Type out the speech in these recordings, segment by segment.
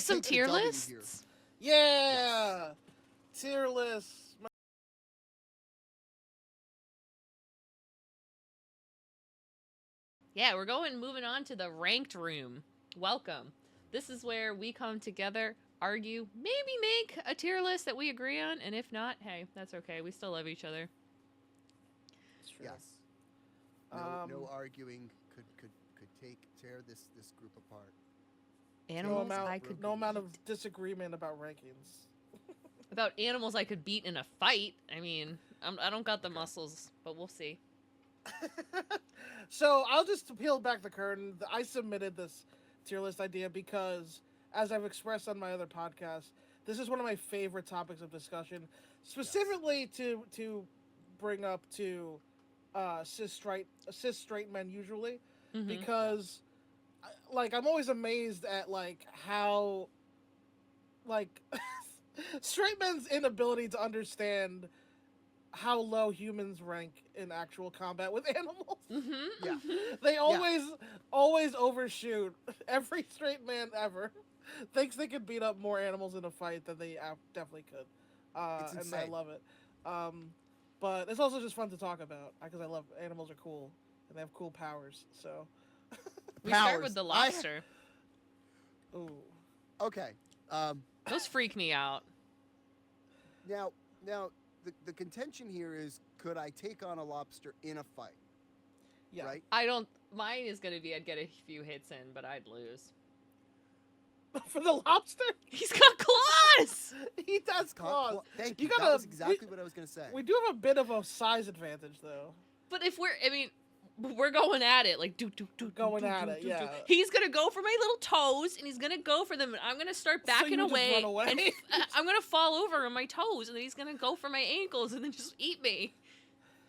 some take the tier W lists? here. Yeah. Tier lists. Yeah, we're moving on to the ranked room. Welcome. This is where we come together, argue, maybe make a tier list that we agree on, and if not, hey, that's okay. We still love each other. Yes. No arguing could tear this group apart. Animals No amount of disagreement about rankings. about animals I could beat in a fight. I mean, I don't got the muscles, but we'll see. So I'll just peel back the curtain. I submitted this tier list idea because, as I've expressed on my other podcast, this is one of my favorite topics of discussion, specifically to bring up to cis straight men usually, because like I'm always amazed at like how like straight men's inability to understand how low humans rank in actual combat with animals. Yeah. They always overshoot. Every straight man ever thinks they could beat up more animals in a fight than they definitely could. It's insane. And I love it. But it's also just fun to talk about because I love animals are cool and they have cool powers. So we start with the lobster. Ooh. Okay. Those freak me out. Now, the contention here is, could I take on a lobster in a fight? Yeah. Right? Mine is going to be I'd get a few hits in, but I'd lose. For the lobster? He's got claws! He does claws. Thank you. That was exactly what I was going to say. We do have a bit of a size advantage, though. But if we're going at it, like, yeah. He's gonna go for my little toes, and he's gonna go for them, and I'm gonna start backing away, run away. and I'm gonna fall over on my toes, and then he's gonna go for my ankles, and then just eat me.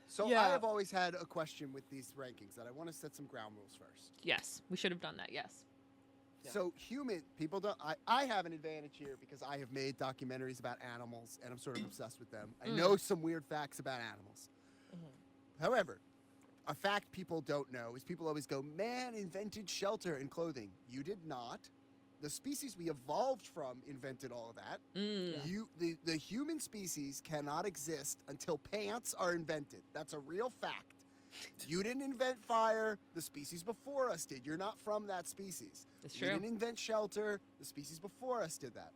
So I have always had a question with these rankings that I want to set some ground rules first. Yes, we should have done that. Yes. Yeah. So people don't. I have an advantage here because I have made documentaries about animals, and I'm sort of obsessed with them. I know some weird facts about animals. However, a fact people don't know is people always go, man invented shelter and clothing. You did not. The species we evolved from invented all of that. The human species cannot exist until pants are invented. That's a real fact. You didn't invent fire. The species before us did. You're not from that species. It's true. You didn't invent shelter. The species before us did that.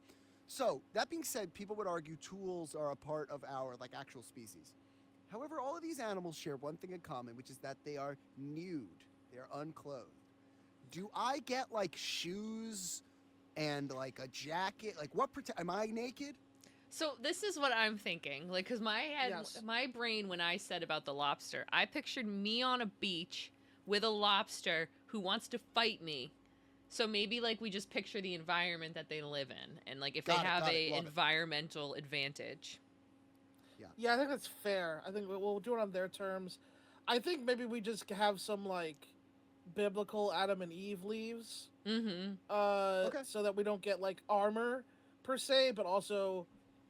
So that being said, people would argue tools are a part of our actual species. However, all of these animals share one thing in common, which is that they are nude. They are unclothed. Do I get shoes and a jacket? Am I naked? So this is what I'm thinking, because my brain, when I said about the lobster, I pictured me on a beach with a lobster who wants to fight me. So maybe we just picture the environment that they live in, and if they have a environmental advantage. Yeah, I think that's fair. I think we'll do it on their terms. I think maybe we just have some biblical Adam and Eve leaves. Okay. So that we don't get armor per se, but also,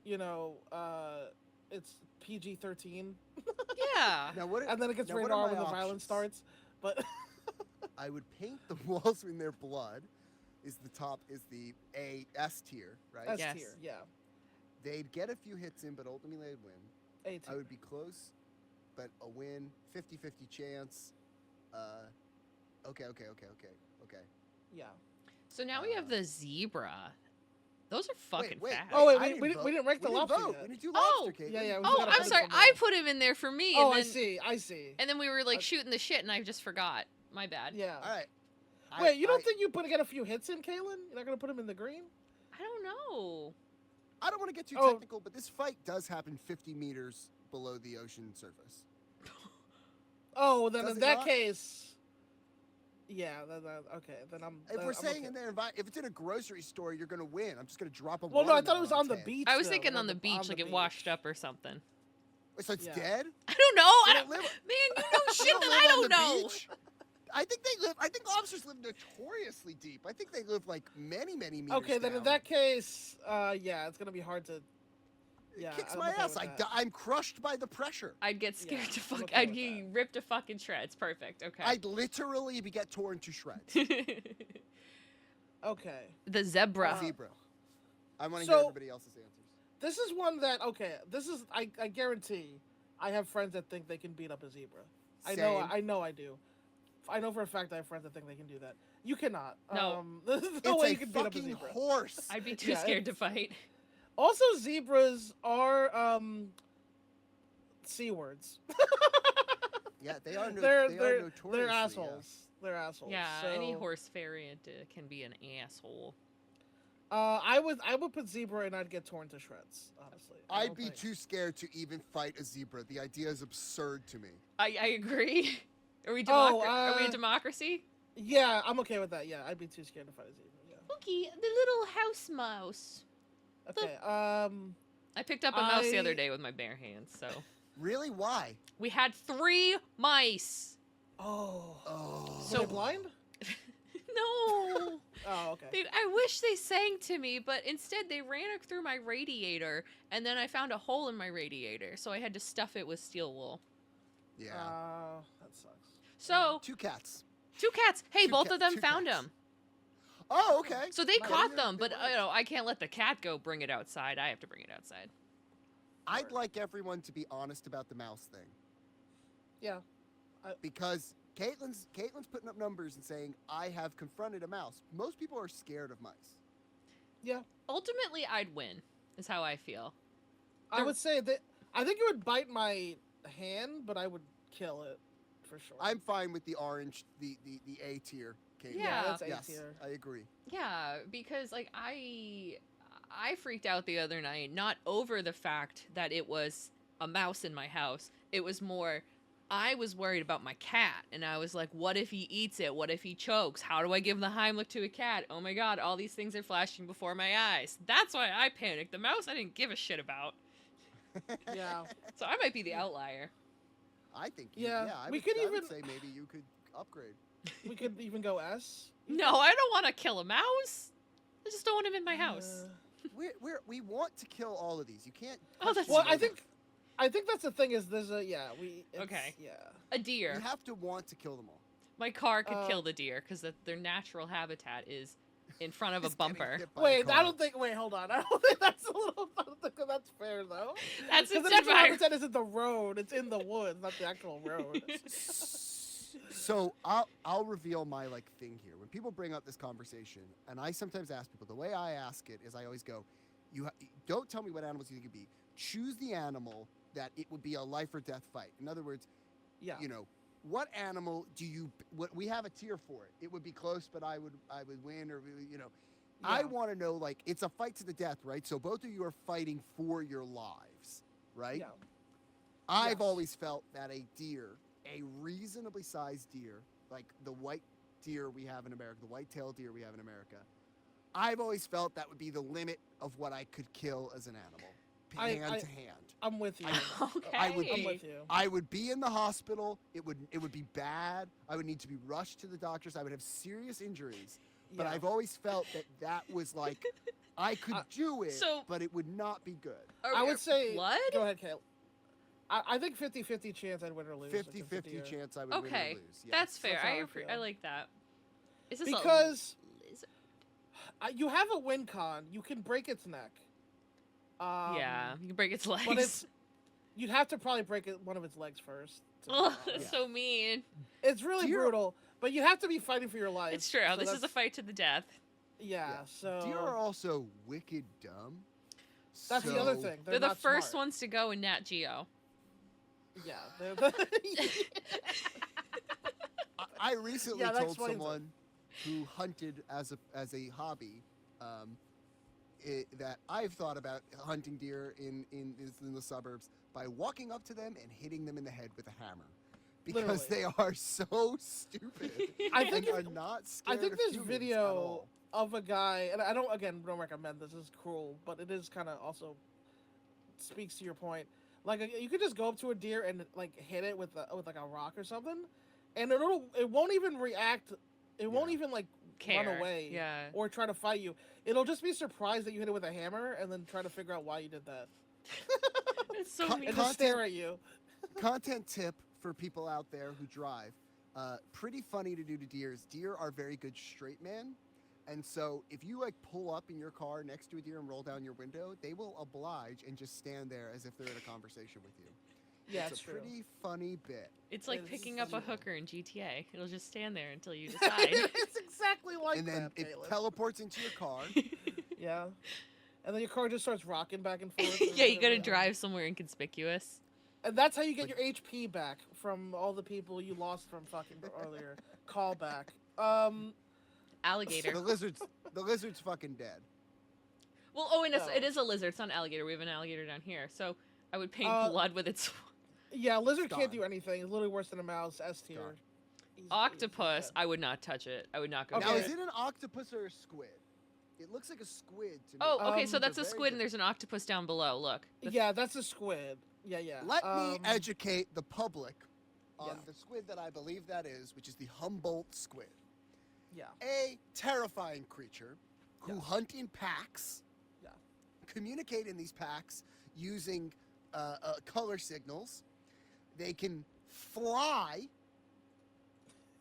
it's PG-13. Yeah. And then it gets rated R when the violence starts. But I would paint the walls in their blood. Is the S tier, right? S tier, yeah. They'd get a few hits in, but ultimately they'd win. A tier. I would be close, but a win, 50-50 chance. Okay. Yeah. So now we have the zebra. Those are fucking wait. fast. Oh, wait, we didn't rank the lobster yet. We didn't do lobster, Caitlin. Yeah. Oh, I'm sorry. I put him in there for me. Oh, and then, I see. And then we were shooting the shit, and I just forgot. My bad. Yeah. All right. Wait, you don't think you get a few hits in, Kaylin? You're not gonna put him in the green? I don't know. I don't want to get too technical, but this fight does happen 50 meters below the ocean surface. Oh, then in that case, yeah. Okay, then I'm. If we're saying okay. in there, if it's in a grocery store, you're gonna win. I'm just gonna drop a. Well, no, I thought it was on the beach. I was thinking on the beach, it washed up or something. So it's dead? I don't know. Man, you know shit that I don't know. Beach? I think lobsters live notoriously deep. I think they live many meters. Okay, then down. in that case, it's gonna be hard to. Yeah, it kicks my ass. I'm crushed by the pressure. I'd get scared to fuck. I'd get ripped to fucking shreds. Perfect. Okay. I'd literally get torn to shreds. Okay. The zebra. I want to hear everybody else's answers. This is one that I guarantee I have friends that think they can beat up a zebra. Same. I know I do. I know for a fact I have friends that think they can do that. You cannot. No. There's It's no way a you can beat up a fucking zebra. horse. I'd be too scared to fight. Also, zebras are C words. Yeah, they are. They're notoriously, assholes. They're assholes. Yeah, so, any horse variant can be an asshole. I would put zebra and I'd get torn to shreds. Honestly, I'd be too scared to even fight a zebra. The idea is absurd to me. I agree. Are we a democracy? Yeah, I'm okay with that. Yeah, I'd be too scared to fight a zebra. Yeah. Cookie, the little house mouse. Okay. I picked up a mouse the other day with my bare hands. So. Really? Why? We had 3 mice. Oh. So were they blind? No. Oh, okay. I wish they sang to me, but instead they ran it through my radiator, and then I found a hole in my radiator, so I had to stuff it with steel wool. Yeah. That sucks. So 2 cats. 2 cats. Hey, both of them found cats. them. Oh, okay. So they Nice. caught them, but I can't let the cat go bring it outside. I have to bring it outside. I'd like everyone to be honest about the mouse thing. Yeah. Because Caitlin's putting up numbers and saying, I have confronted a mouse. Most people are scared of mice. Yeah. Ultimately, I'd win, is how I feel. I would say that I think it would bite my hand, but I would kill it for sure. I'm fine with the orange, the A tier. Caitlin. Yeah, that's A yes, tier. I agree. Yeah, because like I freaked out the other night, not over the fact that it was a mouse in my house. It was more, I was worried about my cat, and I was like, what if he eats it? What if he chokes? How do I give the Heimlich to a cat? Oh my god, all these things are flashing before my eyes. That's why I panicked. The mouse I didn't give a shit about. Yeah. So I might be the outlier. I think. I we would, could I even would say maybe you could upgrade. we could even go S. No, I don't want to kill a mouse. I just don't want him in my house. We want to kill all of these. You can't. Oh, that's Well, I think that's the thing is there's a Okay. Yeah. A deer. You have to want to kill them all. My car could kill the deer because their natural habitat is in front of a It's getting bumper. hit by a Wait, car. I don't think. Wait, hold on. I don't think that's a little. I don't think that's fair though. That's Because the instead natural habitat isn't the road; it's in the woods, not the actual road. So I'll reveal my thing here. When people bring up this conversation, and I sometimes ask people, the way I ask it is I always go, don't tell me what animals you think it'd be. Choose the animal that it would be a life or death fight. In other words, Yeah. What animal do you? What we have a tier for it. It would be close, but I would win, or I want to know it's a fight to the death, right? So both of you are fighting for your lives, right? Yeah. I've always felt that a deer, a reasonably sized deer, like the white deer we have in America, the white-tailed deer we have in America, I've always felt that would be the limit of what I could kill as an animal, hand to hand. I'm with you. Okay. I'm with you. I would be in the hospital. It would be bad. I would need to be rushed to the doctors. I would have serious injuries. But Yeah. I've always felt that was I could do it, so- but it would not be good. I would say. blood. Go ahead, Kale. I think 50-50 chance I'd win or lose. 50-50 chance I would win or Okay, lose. Yes. that's fair. That's how I I feel. like that. Is this Because a lizard? you have a win con. You can break its neck. Yeah, you can break its legs. But you'd have to probably break one of its legs first. Oh, that's so mean. It's really Deer- brutal, but you have to be fighting for your life. It's true. so This is a that's- fight to the death. Yeah, so Deer are also wicked dumb. that's the other So- thing. They're the not first smart. ones to go in Nat Geo. Yeah, I recently Yeah, that told explains it. someone who hunted as a hobby that I've thought about hunting deer in the suburbs by walking up to them and hitting them in the head with a hammer. Because Literally. they are so stupid. I think and are not scared I think of this humans at video all. of a guy, and I don't recommend this. It's cruel, but it is kind of also speaks to your point. You could just go up to a deer and hit it with a rock or something, and it won't even react. It won't even run Care. away, Yeah. or try to fight you. It'll just be surprised that you hit it with a hammer, and then try to figure out why you did that, It's so Cut- mean. and Content- just stare at you. Content tip for people out there who drive. Pretty funny to do to deer is deer are very good straight men, And so if you like pull up in your car next to a deer and roll down your window, they will oblige and just stand there as if they're in a conversation with you. Yeah, it's a true. pretty funny bit. It's like It is picking up a funny. hooker in GTA. It'll just stand there until you decide. It's exactly like And then that, it Caleb. teleports into your car. Yeah. And then your car just starts rocking back and forth. Yeah, you gotta whatever. drive somewhere inconspicuous. And that's how you get your HP back from all the people you lost from fucking earlier. Call back. Alligator. The lizard's fucking dead. Well, and No. it is a lizard. It's not an alligator. We have an alligator down here. So I would paint blood with its... Yeah, lizard Gone. can't do anything. It's literally worse than a mouse. S tier. Gone. Octopus, He's I would not touch it. I would not go Okay. Now, near is it. it an octopus or a squid? It looks like a squid to me. Oh, okay, so Um, that's They're a very squid and there's an octopus down below. Look. dead. Yeah, that's a squid. Yeah, yeah. Let me educate the public on Yeah. the squid that I believe that is, which is the Humboldt squid. Yeah. A terrifying creature who Yeah. hunt in packs, Yeah. communicate in these packs using color signals. They can fly.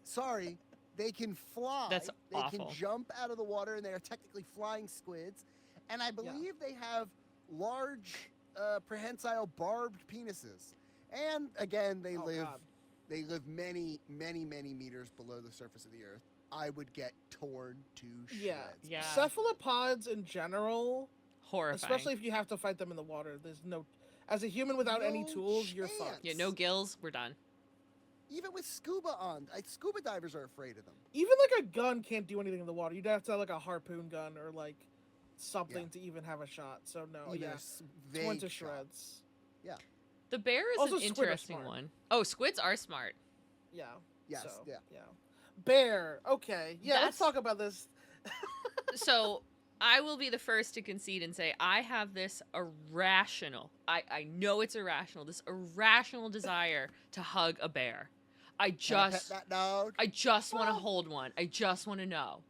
Sorry, they can fly. That's they awful. can jump out of the water, and they are technically flying squids. And I believe they have large, prehensile barbed penises. And again, they Oh, live God. they live many, many, many meters below the surface of the earth. I would get torn to shreds. Yeah. Yeah. Cephalopods in general, Horrifying. especially if you have to fight them in the water, there's no. As a human without any No tools, you're chance. fucked. Yeah, no gills, we're done. Even with scuba on, scuba divers are afraid of them. Even like a gun can't do anything in the water. You'd have to have like a harpoon gun or like something Yeah. to even have a shot. So no, Even yeah, a vague torn to shot. shreds. The bear is Also, an squid are interesting smart. one. Oh, squids are smart. Yeah. Yes, So, yeah. Bear. Okay. Yeah. Let's That's- talk about this. So I will be the first to concede and say I have this irrational, I know it's irrational, this irrational desire to hug a bear. I Can I pet just that dog. want to hold one. I just want to know.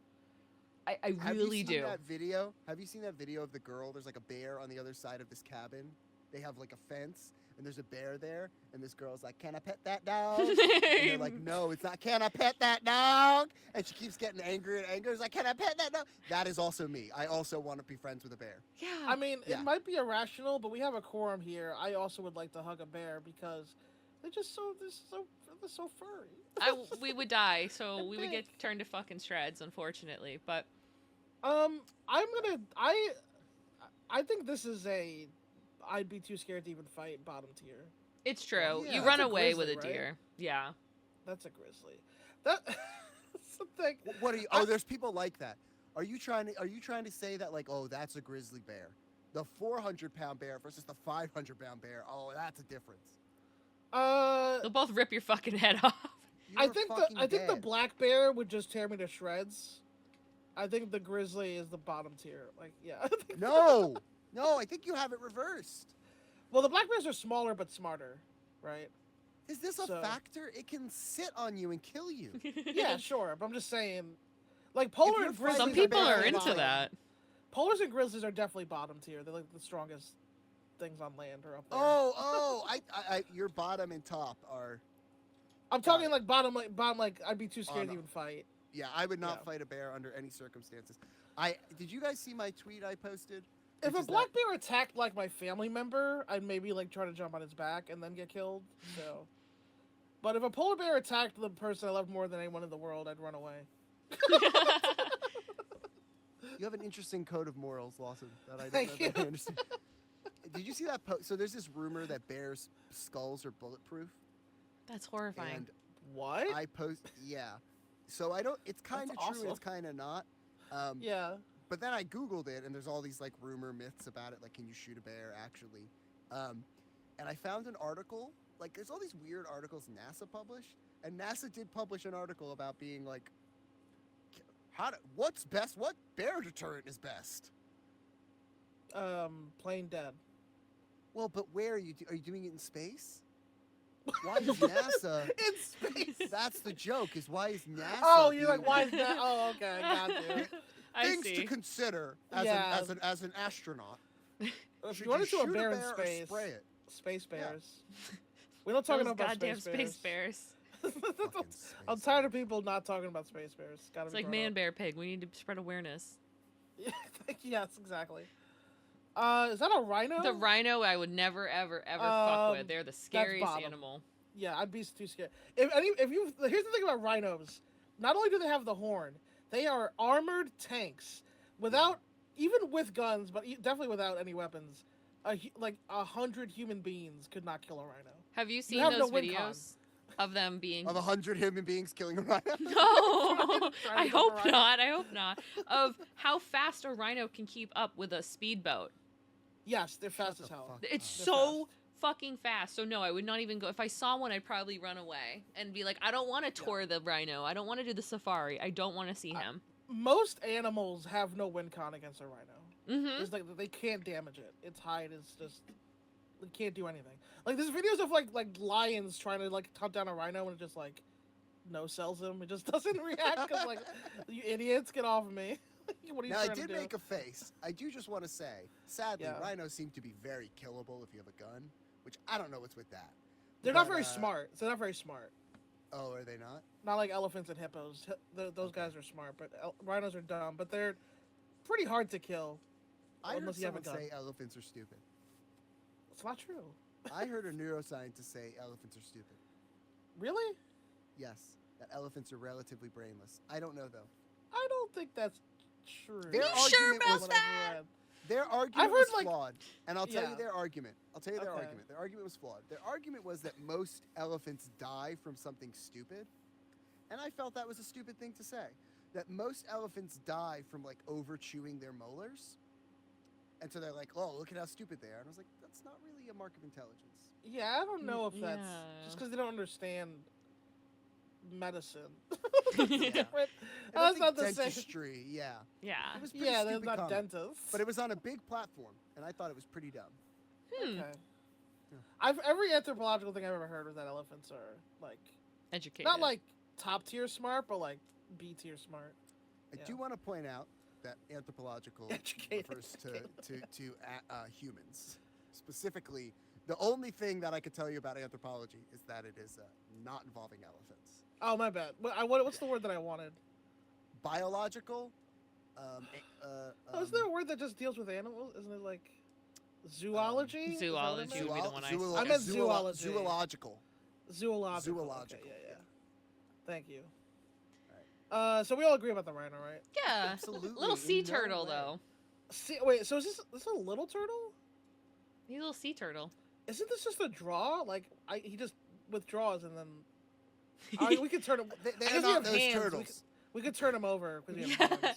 I Have really you seen do. that video? Have you seen that video of the girl? There's like a bear on the other side of this cabin. They have like a fence, and there's a bear there, and this girl's like, "Can I pet that dog?" And they're like, "No, it's not. Can I pet that dog?" And she keeps getting angrier and angrier. It's like, "Can I pet that dog?" That is also me. I also want to be friends with a bear. Yeah. I mean, Yeah. it might be irrational, but we have a quorum here. I also would like to hug a bear because they're so furry. we would die, so They're we would get big. turned to fucking shreds, unfortunately. But I think this is I'd be too scared to even fight bottom tier. it's true. Yeah. You That's run a away with a grizzly, right? deer. Yeah. That's a grizzly. That's the thing. What are you? Oh, there's people like that. Are you trying to say that like, oh, that's a grizzly bear? The 400-pound bear versus the 500-pound bear. Oh, that's a difference. They'll both rip your fucking head off. I You're think fucking the dead. black bear would just tear me to shreds. I think the grizzly is the bottom tier. Like, yeah. I think No, I think you have it reversed. Well, the black bears are smaller but smarter, right? Is this a So- factor? It can sit on you and kill you. Yeah, sure. But I'm just saying, like polar you're and fighting grizzlies. Some a people bear are in into lion. that. Polars and grizzlies are definitely bottom tier. They're like the strongest things on land or up there. Oh, I your bottom and top are. I'm talking like bottom. I'd be too scared no. to even fight. Yeah, I would not Yeah. fight a bear under any circumstances. Did you guys see my tweet I posted? If Which a is black bear attacked like my family member, I'd maybe like try to jump on his back and then get killed. So, but if a polar bear attacked the person I love more than anyone in the world, I'd run away. You have an interesting code of morals, Lawson, that I Thank don't know if I you. understand. Did you see that post? So there's this rumor that bears' skulls are bulletproof, That's horrifying. and What? I post, yeah. So I don't. It's kind of That's true. It's awesome. kind of not. Yeah. But then I Googled it, and there's all these like rumor myths about it, like can you shoot a bear actually? And I found an article, like there's all these weird articles NASA published, and NASA did publish an article about being like, what's best? What bear deterrent is best? Plain dead. Well, but where are you doing it in space? Why is NASA? In space. That's the joke. Is why is NASA? Oh, you're like, being- why is that? Oh, okay, got you. I Things see. to consider as Yeah. as an astronaut. If Should you want to shoot a bear in or space, spray it? space bears. We don't talk Those about goddamn space bears. bears. I'm tired of people not talking about space bears. It's like man, bear, pig. We need to spread awareness. Yes, exactly. Is that a rhino? The rhino I would never, ever, ever fuck with. They're the scariest animal. Yeah, I'd be too scared. Here's the thing about rhinos. Not only do they have the horn, they are armored tanks. Even with guns, but definitely without any weapons. 100 human beings could not kill a rhino. Have you seen those videos of them being... Of 100 human beings killing a rhino? No! I hope not. I hope not. Of how fast a rhino can keep up with a speedboat. Yes, they're fast as hell. It's so fucking fast. So no, I would not even go. If I saw one, I'd probably run away and be like, I don't want to tour the rhino. I don't want to do the safari. I don't want to see him. Most animals have no win con against a rhino. Mm-hmm. It's like they can't damage it. Its hide is just... It can't do anything. Like, there's videos of, like lions trying to, hunt down a rhino and it just, no-sells him. It just doesn't react because, you idiots, get off of me. What are you trying to do? Now, I did make a face. I do just want to say, sadly, rhinos seem to be very killable if you have a gun, which I don't know what's with that. They're not very smart. They're not very smart. Oh, are they not? Not like elephants and hippos. Those guys are smart, but rhinos are dumb. But they're pretty hard to kill. I heard someone say elephants are stupid. It's not true. I heard a neuroscientist say elephants are stupid. Really? Yes, that elephants are relatively brainless. I don't know, though. I don't think that's true. Are you sure about that? Their argument was flawed, and I'll tell you their argument. Their argument was flawed. Their argument was that most elephants die from something stupid, and I felt that was a stupid thing to say. That most elephants die from, over-chewing their molars. And so they're like, oh, look at how stupid they are. And I was like, that's not really a mark of intelligence. Yeah, I don't know if that's... Just because they don't understand medicine. That's not the dentistry, yeah. Yeah. It was pretty they're not comment. dentists. But it was on a big platform, and I thought it was pretty dumb. Okay. Yeah. Every anthropological thing I've ever heard was that elephants are, educated. Not, top-tier smart, but, B-tier smart. I do want to point out that anthropological refers to humans. Specifically, the only thing that I could tell you about anthropology is that it is not involving elephants. Oh, my bad. What's the word that I wanted? Biological. Is there a word that just deals with animals? Isn't it zoology? Zoology would be the one I meant zoology. Zoological. Zoological. Okay, yeah. Thank you. So we all agree about the rhino, right? Yeah, absolutely. Little sea turtle, though. Wait, so is this a little turtle? He's a little sea turtle. Isn't this just a draw? He just withdraws and then... we could turn him... They're not those turtles. We could turn him over because we have hands.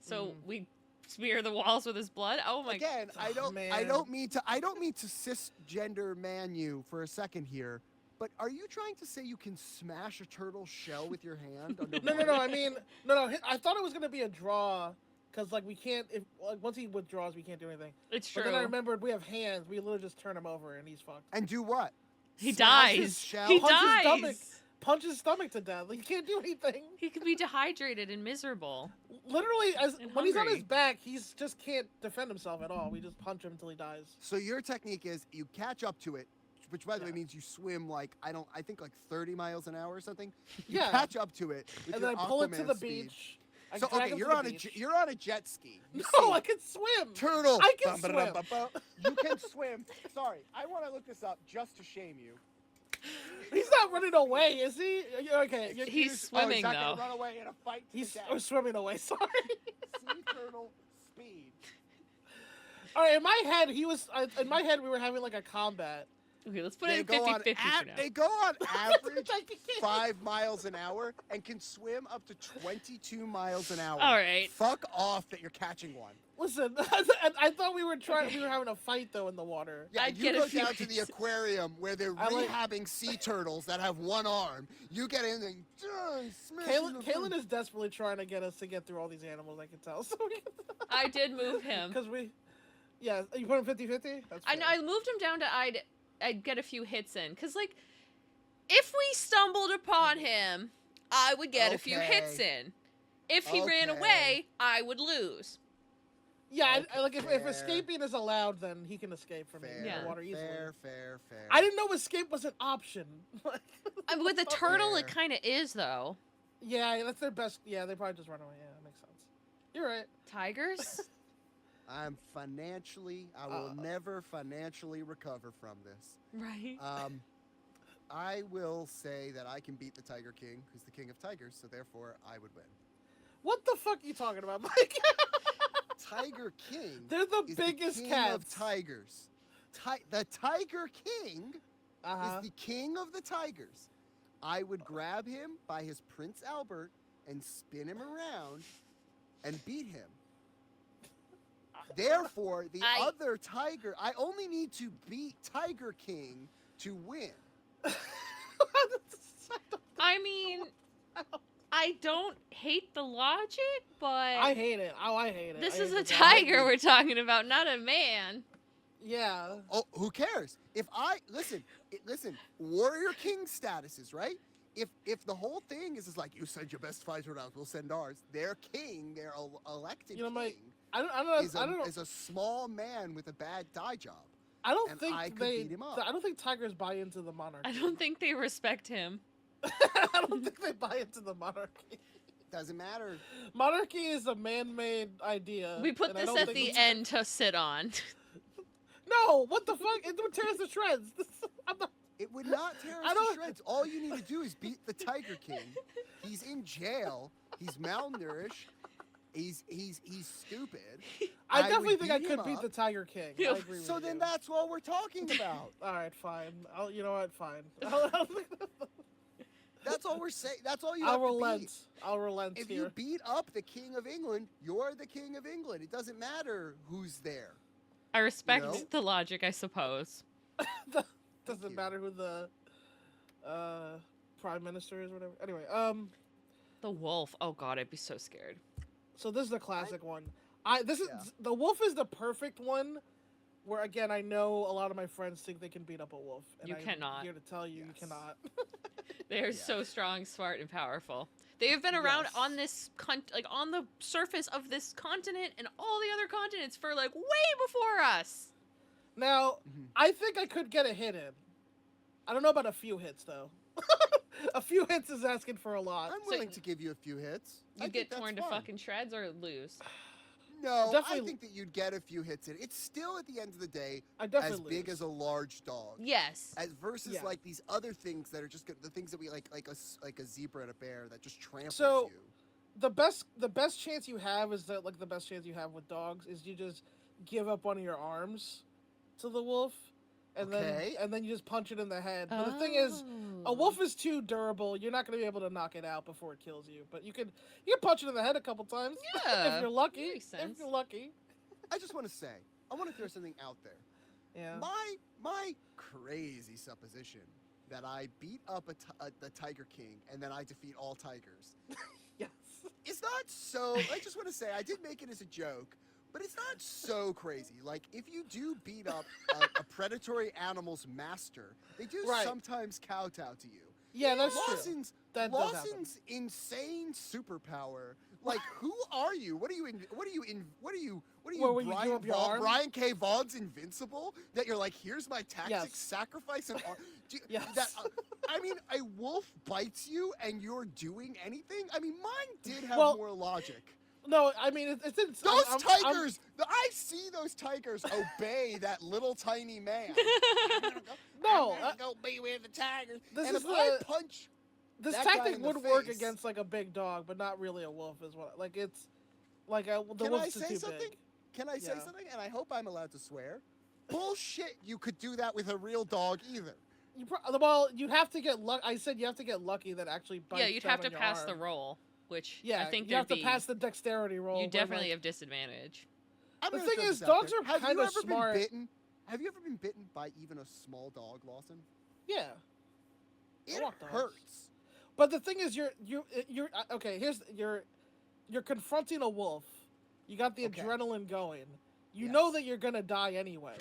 So we smear the walls with his blood? Oh my... Again, I don't mean to cisgender man you for a second here. But are you trying to say you can smash a turtle shell with your hand? No. I mean, no. I thought it was gonna be a draw, because we can't. Once he withdraws, we can't do anything. It's true. But then I remembered we have hands. We literally just turn him over and he's fucked. And do what? He dies. He dies. Punch his stomach to death. He can't do anything. He could be dehydrated and miserable. Literally, when he's on his back, he's just can't defend himself at all. We just punch him until he dies. So your technique is you catch up to it. Which, by the way, means you swim I think 30 miles an hour or something. You catch up to it with and your then I pull it to the speed. beach. So okay, you're on a jet ski. I can swim. Turtle. I can swim. You can swim. Sorry, I want to look this up just to shame you. He's not running away, is he? Okay. He's swimming, he's not though. Gonna run away in a fight. He's swimming away. Sorry. Sea turtle speed. All right. In my head, we were having a combat. Okay, let's put it in 50-50 for now. They go on average 5 miles an hour and can swim up to 22 miles an hour. All right. Fuck off that you're catching one. Listen, I thought we were having a fight though in the water. Yeah, you go down to the aquarium where they're rehabbing sea turtles that have one arm. You get in and smash Kaylin is desperately trying to get us to get through all these animals, I can tell. So I did move him. Because you put him 50-50? I moved him down to I'd get a few hits in. Because, if we stumbled upon him, I would get a few hits in. If he ran away, I would lose. Yeah, Okay, like if fair. escaping is allowed, then he can escape from Fair, the water easily. fair. I didn't know escape was an option. With the turtle, it Fair. kind of is though. Yeah, that's their best. Yeah, they probably just run away. Yeah, that makes sense. You're right. Tigers? I will never financially recover from this. Right. I will say that I can beat the Tiger King, who's the king of tigers, so therefore I would win. What the fuck are you talking about, Mike? Tiger King. They're the is biggest the king cats. of tigers. The Tiger King Uh-huh. is the king of the tigers. I would grab him by his Prince Albert and spin him around and beat him. Therefore, the other tiger, I only need to beat Tiger King to win. I mean, I don't hate the logic, but I hate it. Oh, I hate it. this I is hate a it. tiger we're talking about, not a man. Yeah. Oh, who cares? If I listen, Warrior King statuses, right? If the whole thing is like you send your best fighter out, we'll send ours. Their king, their elected king, I don't know. is a small man with a bad dye job. I don't and think I could they. beat him up. I don't think tigers buy into the monarchy. I don't think they respect him. I don't think they buy into the monarchy. Doesn't matter. Monarchy is a man-made idea. We put and I this don't at think the it's- end to sit on. No, what the fuck? It would tear us to shreds. I'm not. It would not tear I us don't- to shreds. All you need to do is beat the Tiger King. He's in jail. He's malnourished. He's stupid. I would definitely think I beat could him beat up. the Tiger King. Yeah. I agree with So you. then that's what we're talking about. All right, fine. You know what? Fine. That's all we're saying. That's all you I'll have to relent. beat. I'll relent If here. you beat up the King of England, you're the King of England. It doesn't matter who's there. I respect No. the logic, I suppose. Doesn't you. matter who the prime minister is, or whatever. Anyway, The wolf. Oh god, I'd be so scared. so this is the classic one. This is Yeah. the wolf is the perfect one. Where again, I know a lot of my friends think they can beat up a wolf. And You I'm cannot. Here to tell you, you Yes. cannot. They are Yeah. so strong, smart, and powerful. They have been around Yes. on this on the surface of this continent and all the other continents for like way before us. Now, Mhm. I think I could get a hit in. I don't know about a few hits though. A few hits is asking for a lot. I'm willing to give you a few hits. I You think get that's torn to fine. fucking shreds or lose. No, I Definitely- think that you'd get a few hits in. It's still at the end of the day I as definitely big lose. as a large dog. Yes. As versus Yeah. like these other things that are just the things that we like a zebra and a bear that just tramples So- you. the best chance you have is that like the best chance you have with dogs is you just give up one of your arms to the wolf, and Okay. then you just punch it in the head. But the thing is, a wolf is too durable. You're not going to be able to knock it out before it kills you. But you can punch it in the head a couple times Yeah, if you're lucky. makes sense. If you're lucky. I just want to say, I want to throw something out there. Yeah. My crazy supposition that I beat up the Tiger King and then I defeat all tigers. Yes. It's not so. I just want to say I did make it as a joke, but it's not so crazy. Like if you do beat up a predatory animal's master, they do Right. sometimes kowtow to you. Yeah, that's true. Lawson's That does happen. Lawson's insane superpower. Like, who are you? What are you? What are you? What, when you give up your arm? Brian K. Vaughn's invincible? That you're like, here's my tactic, Yes. sacrifice an arm. Yes. I mean, a wolf bites you and you're doing anything. I mean, mine did have Well, more logic. No, I mean it's Those I'm- tigers, I see those tigers obey that little tiny man. No, I'm gonna go be with the tigers. this And is if I the- punch, This that guy tactic in the would work face- against like a big dog, but not really a wolf. Is what like it's like the Can I wolf's say too something? big. Can I say Yeah. something? And I hope I'm allowed to swear. Bullshit! You could do that with a real dog either. Well, you'd have to get luck. I said you have to get lucky that actually bites Yeah, you'd down have to on your pass arm. the roll, which Yeah, I think you there'd have to be. pass the dexterity roll. You but, definitely like, have disadvantage. I'm The gonna thing throw is, this out dogs there. are Have you kinda ever smart. been bitten? Have you ever been bitten by even a small dog, Lawson? Yeah, It walk dogs. hurts. but the thing is, you're okay. Here's you're confronting a wolf. You got the Okay. adrenaline going. You know Yes. that you're gonna die anyway.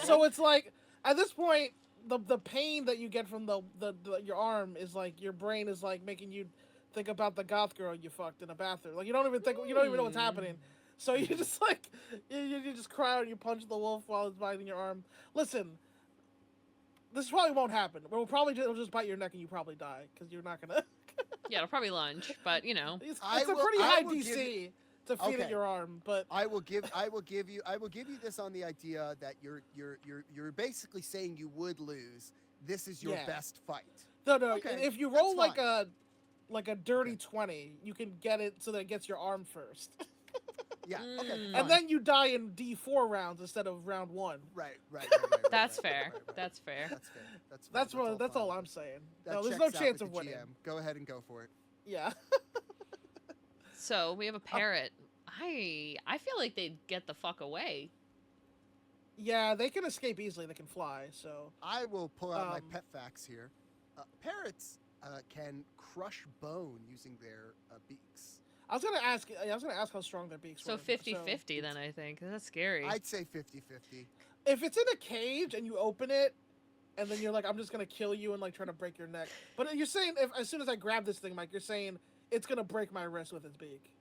So it's like at this point, the pain that you get from the your arm is like your brain is like making you think about the goth girl you fucked in a bathroom. Like you don't even know what's happening. So you just like you just cry out and you punch the wolf while it's biting your arm. Listen, this probably won't happen. It'll just bite your neck and you probably die because you're not gonna. Yeah, it'll probably lunge, but you know, it's a pretty high DC to feed it your arm. But I will give you this on the idea that you're basically saying you would lose. This is your best fight. No. Okay, if you roll like a dirty 20, you can get it so that it gets your arm first. Yeah. Okay. And then you die in D4 rounds instead of round 1. Right. That's fair. That's fair. That's all I'm saying. No, there's no chance of winning. GM. Go ahead and go for it. Yeah. So we have a parrot. I feel like they'd get the fuck away. Yeah, they can escape easily. They can fly. So I will pull out my pet facts here. Parrots can crush bone using their beaks. I was gonna ask how strong their beaks were. So 50-50 then, I think. That's scary. I'd say 50-50. If it's in a cage and you open it, and then you're like, I'm just gonna kill you and like try to break your neck. But you're saying as soon as I grab this thing, Mike, you're saying it's gonna break my wrist with its beak.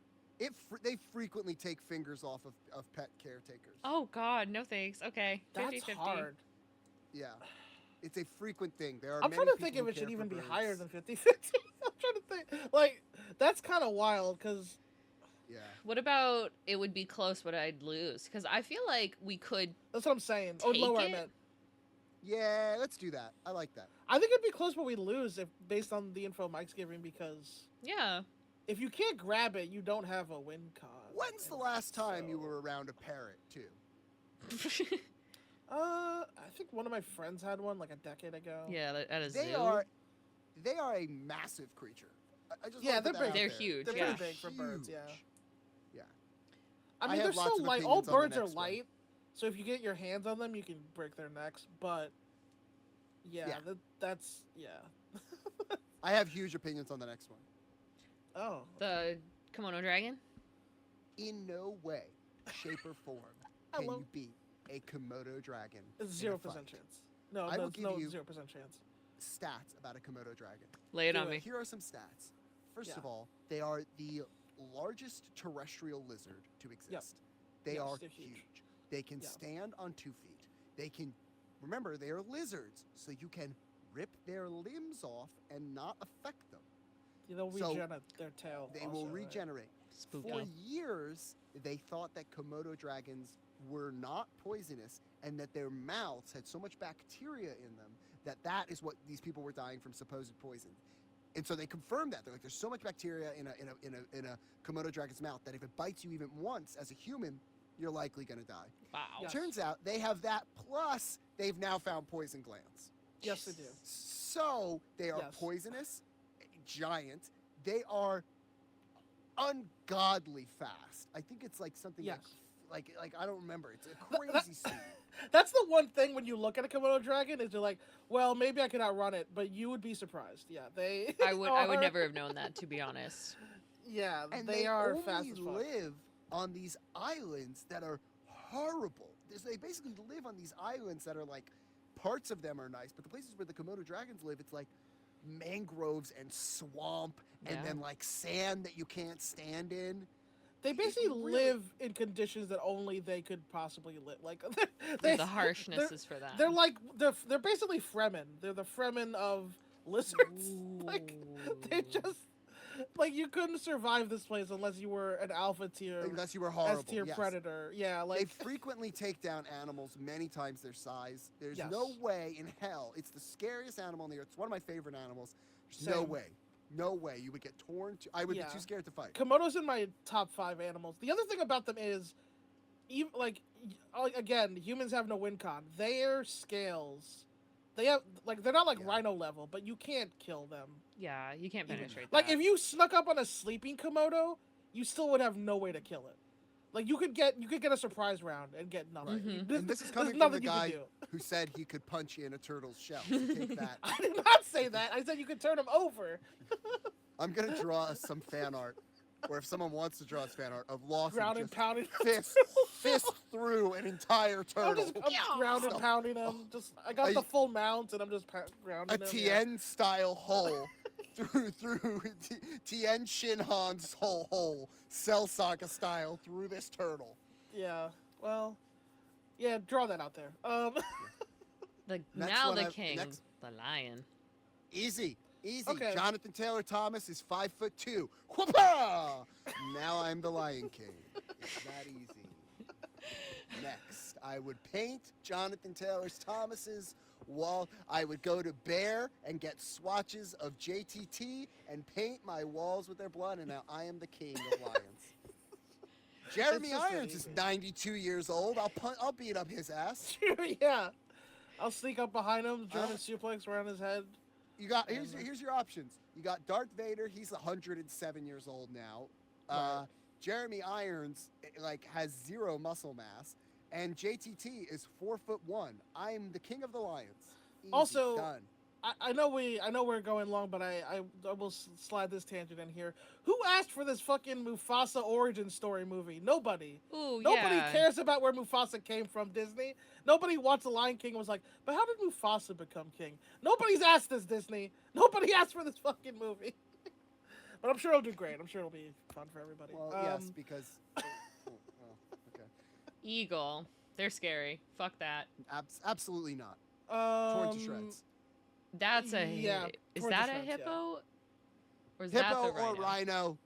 They frequently take fingers off of pet caretakers. Oh God, no thanks. Okay, 50-50. That's hard. Yeah. It's a frequent thing. I'm trying to think if it should even be higher than 50-50. I'm trying to think. Like, that's kind of wild, because... Yeah. What about it would be close, but I'd lose? Because I feel like we could... That's what I'm saying. Oh, lower I meant. Yeah, let's do that. I like that. I think it'd be close, but we'd lose based on the info Mike's giving, because... Yeah. If you can't grab it, you don't have a win con. When's the last time you were around a parrot, too? I think one of my friends had one like a decade ago. Yeah, at a zoo. They are a massive creature. They're big. They're huge. They're pretty big for birds. Yeah. Yeah. I mean, they're so light. All birds are light, so if you get your hands on them, you can break their necks. But that's. I have huge opinions on the next one. Oh. The kimono dragon? In no way, shape, or form can you beat a Komodo dragon. It's 0% chance. No, I will give you 0% chance. Stats about a Komodo dragon. Lay it on me. Here are some stats. First of all, they are the largest terrestrial lizard to exist. Yep. They are huge. They can stand on 2 feet. They can, remember, they are lizards, so you can rip their limbs off and not affect them. They'll regenerate their tail. They will regenerate. Right? Spooky. For years, they thought that Komodo dragons were not poisonous and that their mouths had so much bacteria in them that is what these people were dying from supposed poison. And so they confirmed that. They're like, there's so much bacteria in a Komodo dragon's mouth that if it bites you even once as a human, you're likely going to die. Wow. Yes. Turns out they have that, plus they've now found poison glands. Yes, they do. So they are poisonous, giant. They are ungodly fast. I think it's like something like I don't remember. It's a crazy speed. That's the one thing when you look at a Komodo dragon is you're like, well, maybe I could outrun it, but you would be surprised. Yeah, they. I would never have known that, to be honest. Yeah, and they are only fast as fuck. live on these islands that are horrible. They basically live on these islands that are like, parts of them are nice, but the places where the Komodo dragons live, it's like mangroves and swamp and then like sand that you can't stand in. They basically live in conditions that only they could possibly live. Like the harshness is for them. They're basically Fremen. They're the Fremen of lizards. Like they just like you couldn't survive this place unless you were an alpha tier. Unless you were horrible. S tier predator. Yeah, like they frequently take down animals many times their size. There's no way in hell. It's the scariest animal on the earth. It's one of my favorite animals. There's no way. No way you would get torn. I would be too scared to fight. Komodo's in my top 5 animals. The other thing about them is, even again, humans have no win con. Their scales, they're not like rhino level, but you can't kill them. Yeah, you can't penetrate. Like if you snuck up on a sleeping Komodo, you still would have no way to kill it. Like you could get a surprise round and get nothing. Right. And this is coming from the guy who said he could punch you in a turtle's shell. So take that. I did not say that. I said you could turn him over. I'm gonna draw some fan art, or if someone wants to draw us fan art of Lawson ground and pounding fist through an entire turtle. I'm ground and pounding him. I got the full mount and I'm just grounding him. A Tien style hole. through Tien Shin Han's whole Cell Saga style through this turtle. Yeah. Well. Yeah. Draw that out there. Now the king, the lion. Easy. Okay. Jonathan Taylor Thomas is 5'2". Whoopah! Now I'm the Lion King. It's that easy. Next, I would paint Jonathan Taylor Thomas's wall. I would go to Bear and get swatches of JTT and paint my walls with their blood, and now I am the king of lions. Jeremy Irons is 92 years old. I'll beat up his ass. Yeah. I'll sneak up behind him, German suplex around his head. You got here's your options. You got Darth Vader. He's 107 years old now. Right. Jeremy Irons has 0 muscle mass, and JTT is 4'1". I'm the king of the lions. Easy, Also, done. I know we're going long, but I will slide this tangent in here. Who asked for this fucking Mufasa origin story movie? Nobody. Ooh, Nobody cares about where Mufasa came from, Disney. Nobody watched The Lion King and was like, but how did Mufasa become king? Nobody's asked this, Disney. Nobody asked for this fucking movie. But I'm sure it'll do great. I'm sure it'll be fun for everybody. Well, yes, because... okay. Eagle. They're scary. Fuck that. Absolutely not. Torn to shreds. That's a is that a shreds, hippo? Or is Hippo that the or rhino,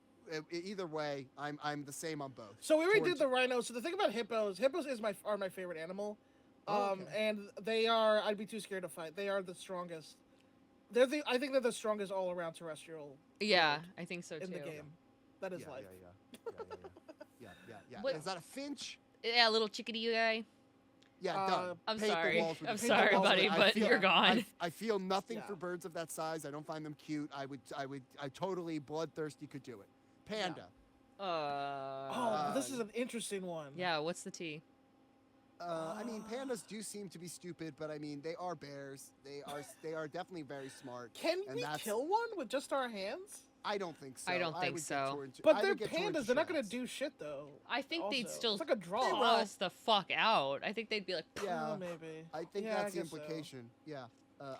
either way, I'm the same on both. So we already did the rhino. So the thing about hippos are my favorite animal. Okay. And I'd be too scared to fight. They are the strongest. I think they're the strongest all around terrestrial. Yeah, I think so too. In the game. That is life. Yeah. What- Is that a finch? Yeah, little chickadee guy. Yeah, done. I'm Paint the sorry. walls with I'm it. sorry, Paint the walls with buddy, it. but you're gone. I feel nothing Yeah. for birds of that size. I don't find them cute. I totally bloodthirsty could do it. Panda. This is an interesting one. Yeah, what's the T? I mean, pandas do seem to be stupid, but I mean, they are bears. They are definitely very smart. Can we kill one with just our hands? I don't think so. I don't think so. But they're pandas. They're not going to do shit, though. I think they'd still It's like a draw. pull us the fuck out. I think they'd be like, Yeah, maybe. I think that's the implication. Yeah.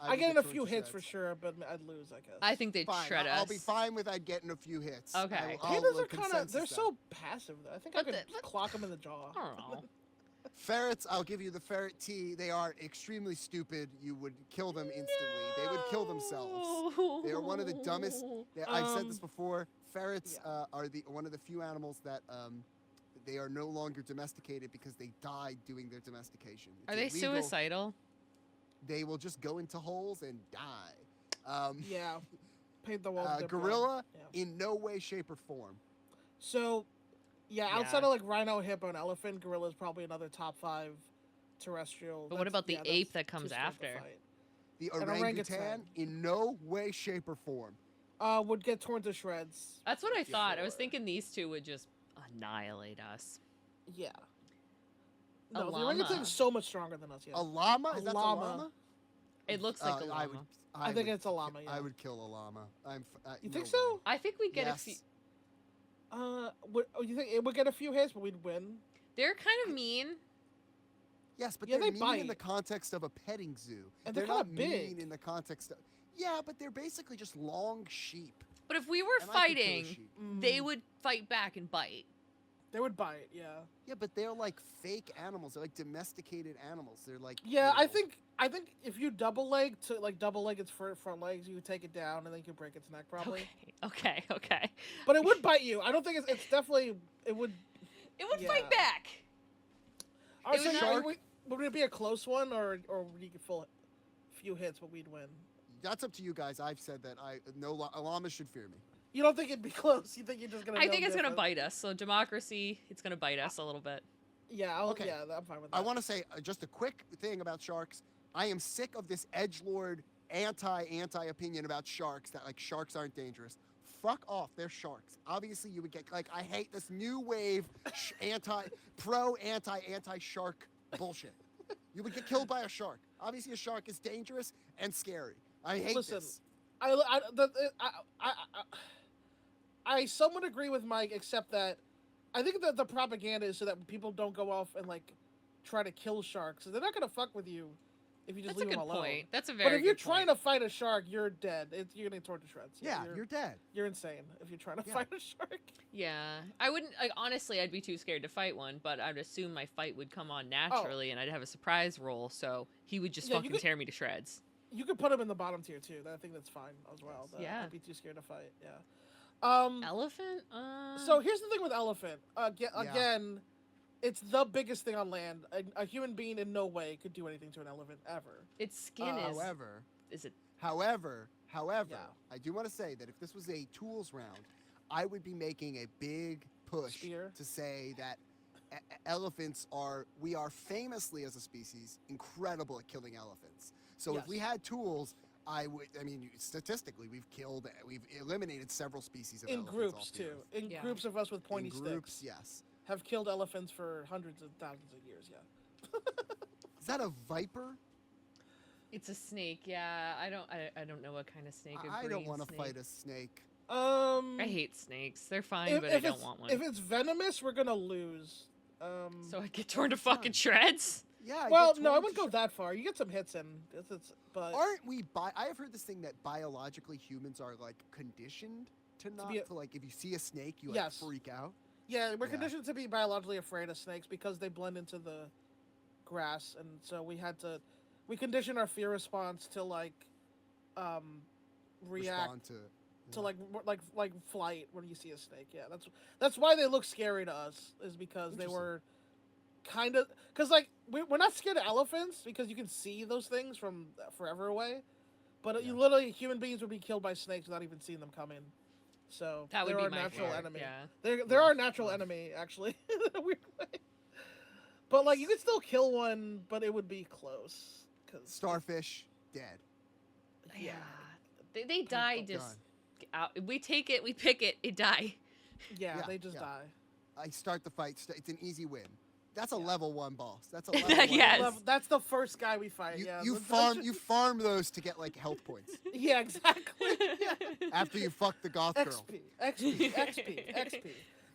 I get in a few hits for sure, but I'd lose, I guess. I think they'd shred us. I'll be fine with I'd get in a few hits. Okay. Pandas are kind of, they're so passive, though. I think I could clock them in the jaw. I don't know. Ferrets, I'll give you the ferret T. They are extremely stupid. You would kill them instantly. They would kill themselves. They are one of the dumbest. I've said this before. Ferrets are one of the few animals that they are no longer domesticated because they died doing their domestication. It's Are they illegal. suicidal? They will just go into holes and die. Yeah. Paint the walls. Gorilla, in no way, shape, or form. So, outside of like rhino, hippo, and elephant, gorilla is probably another top 5 terrestrial. But what about the ape that comes after? The orangutan, in no way, shape, or form. Would get torn to shreds. That's what I thought. I was thinking these two would just annihilate us. Yeah. A No, the llama. orangutan's so much stronger than us. Yeah. A llama? Is that a llama? It looks like a llama. I think it's a llama. Yeah. I would kill a llama. You think so? I think we get a few. You think it would get a few hits, but we'd win? They're kind of mean. Yes, but Yeah, they're they mean in bite. the context of a petting zoo. And they're not kinda big. mean in the context of... Yeah, but they're basically just long sheep. But if we were And I could kill a fighting, sheep. they would fight back and bite. They would bite, yeah. Yeah, but they're like fake animals. They're like domesticated animals. They're like... Yeah, I think if you double leg its front legs, you would take it down and then you could break its neck probably. Okay. But it would bite you. I don't think it's definitely it would. It would Yeah. fight back. All right, It would so not- would it be a close one or would you get few hits but we'd win? That's up to you guys. I've said that llamas should fear me. You don't think it'd be close? You think you're just gonna? I think it's gonna bite us. So democracy, it's gonna bite us a little bit. Yeah. Okay. Yeah, I'm fine with that. I want to say just a quick thing about sharks. I am sick of this edgelord anti opinion about sharks that like sharks aren't dangerous. Fuck off, they're sharks. Obviously, you would get like I hate this new wave anti shark bullshit. You would get killed by a shark. Obviously, a shark is dangerous and scary. I hate this. I somewhat agree with Mike, except that I think that the propaganda is so that people don't go off and like try to kill sharks. So they're not gonna fuck with you If you just That's a leave good them alone. point. That's a very But if you're good trying point. to fight a shark, you're dead. You're getting torn to shreds. Yeah, you're dead. You're insane if you're trying to fight a shark. Yeah. I wouldn't, like, honestly, I'd be too scared to fight one, but I'd assume my fight would come on naturally and I'd have a surprise roll, so he would just fucking tear me to shreds. You could put him in the bottom tier too. I think that's fine as well. Yeah. I'd be too scared to fight. Yeah. Elephant? So here's the thing with elephant. Again, it's the biggest thing on land. A human being in no way could do anything to an elephant ever. Its skin is... However... Is it... However, I do want to say that if this was a tools round, I would be making a big push to say that we are famously as a species incredible at killing elephants. So if we had tools, statistically, we've eliminated several species of elephants. In groups too. In groups of us with pointy sticks. Groups, yes. Have killed elephants for hundreds of thousands of years, Is that a viper? It's a snake, yeah. I don't know what kind of snake. I don't want to fight a snake. I hate snakes. They're fine, but I don't want one. If it's venomous, we're gonna lose. So I get torn to fucking shreds? Yeah. Well, no, I wouldn't go that far. You get some hits in, but aren't we? I have heard this thing that biologically humans are like conditioned to not to like if you see a snake, you like freak out. Yeah, we're conditioned to be biologically afraid of snakes because they blend into the grass, and so we condition our fear response to like react to like flight when you see a snake. Yeah, that's why they look scary to us, is because they were kind of, because like we're not scared of elephants because you can see those things from forever away, but you literally, human beings would be killed by snakes without even seeing them come in. So that would be our my natural fear. enemy. Yeah. They're our natural enemy, actually, in a weird way. But like you could still kill one, but it would be close. Starfish dead. Yeah, they die just out. We take it, we pick it, it die. Yeah, they just die. I start the fight. It's an easy win. That's a level 1 boss. That's a level 1 yes. That's the first guy we fight. You farm those to get like health points. Yeah, exactly. Yeah. After you fuck the goth girl. XP.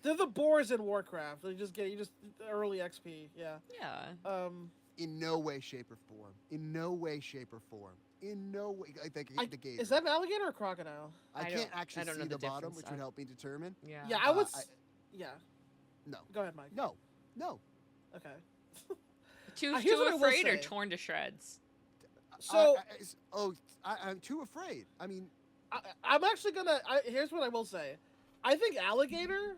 They're the boars in Warcraft. You just early XP. Yeah. Yeah. In no way, shape, or form. In no way. I think the game. Is that an alligator or a crocodile? I can't actually see the bottom, which would help me determine. Yeah. Yeah, I would. Yeah. No. Go ahead, Mike. No. Okay. Too afraid or torn to shreds? So. I'm too afraid. I mean. I'm actually gonna. Here's what I will say. I think alligator.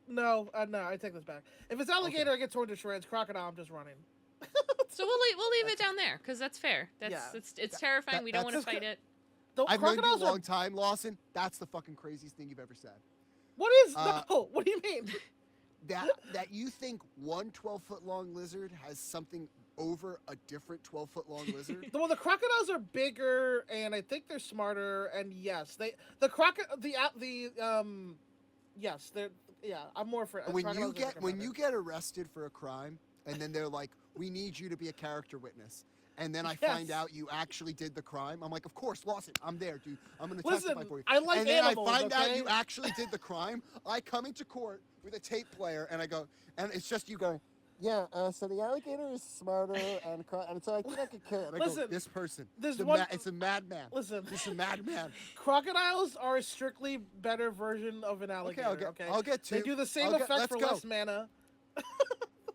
No, I take this back. If it's alligator, I get torn to shreds. Crocodile, I'm just running. So we'll leave it down there because that's fair. It's terrifying. We don't want to fight it. I've known you a long time, Lawson. That's the fucking craziest thing you've ever said. What is no? What do you mean? That you think one 12-foot long lizard has something over a different 12-foot long lizard? Well, the crocodiles are bigger, and I think they're smarter. And yes, yes, they're. Yeah, I'm more for. When you get arrested for a crime, and then they're like, "We need you to be a character witness," and then I find out you actually did the crime, I'm like, "Of course, Lawson, I'm there, dude. I'm going to testify for you." I like animals. And then I find out you actually did the crime. I come into court with a tape player, and I go, and it's just you go, "Yeah, so the alligator is smarter, and so I think I could kill it." And I go, "This person, it's a madman. Listen, it's a madman." Crocodiles are a strictly better version of an alligator. Okay, I'll get to. They do the same effect for less mana.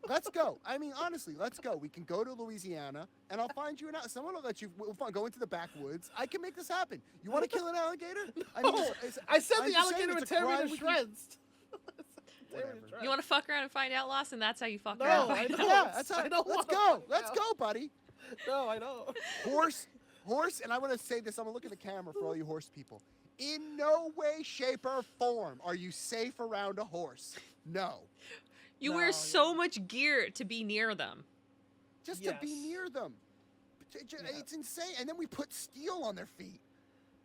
Let's go. I mean, honestly, let's go. We can go to Louisiana, and I'll find you someone will let you. We'll go into the backwoods. I can make this happen. You want to kill an alligator? I said the alligator would tear me to shreds. You want to fuck around and find out, Lawson? That's how you fuck no, around. I don't. Yeah, that's how. I don't let's go. Let's go, buddy. No, I don't. Horse, and I want to say this. I'm gonna look at the camera for all you horse people. In no way, shape, or form are you safe around a horse. No. You wear so much gear to be near them. Just to be near them. It's insane. And then we put steel on their feet.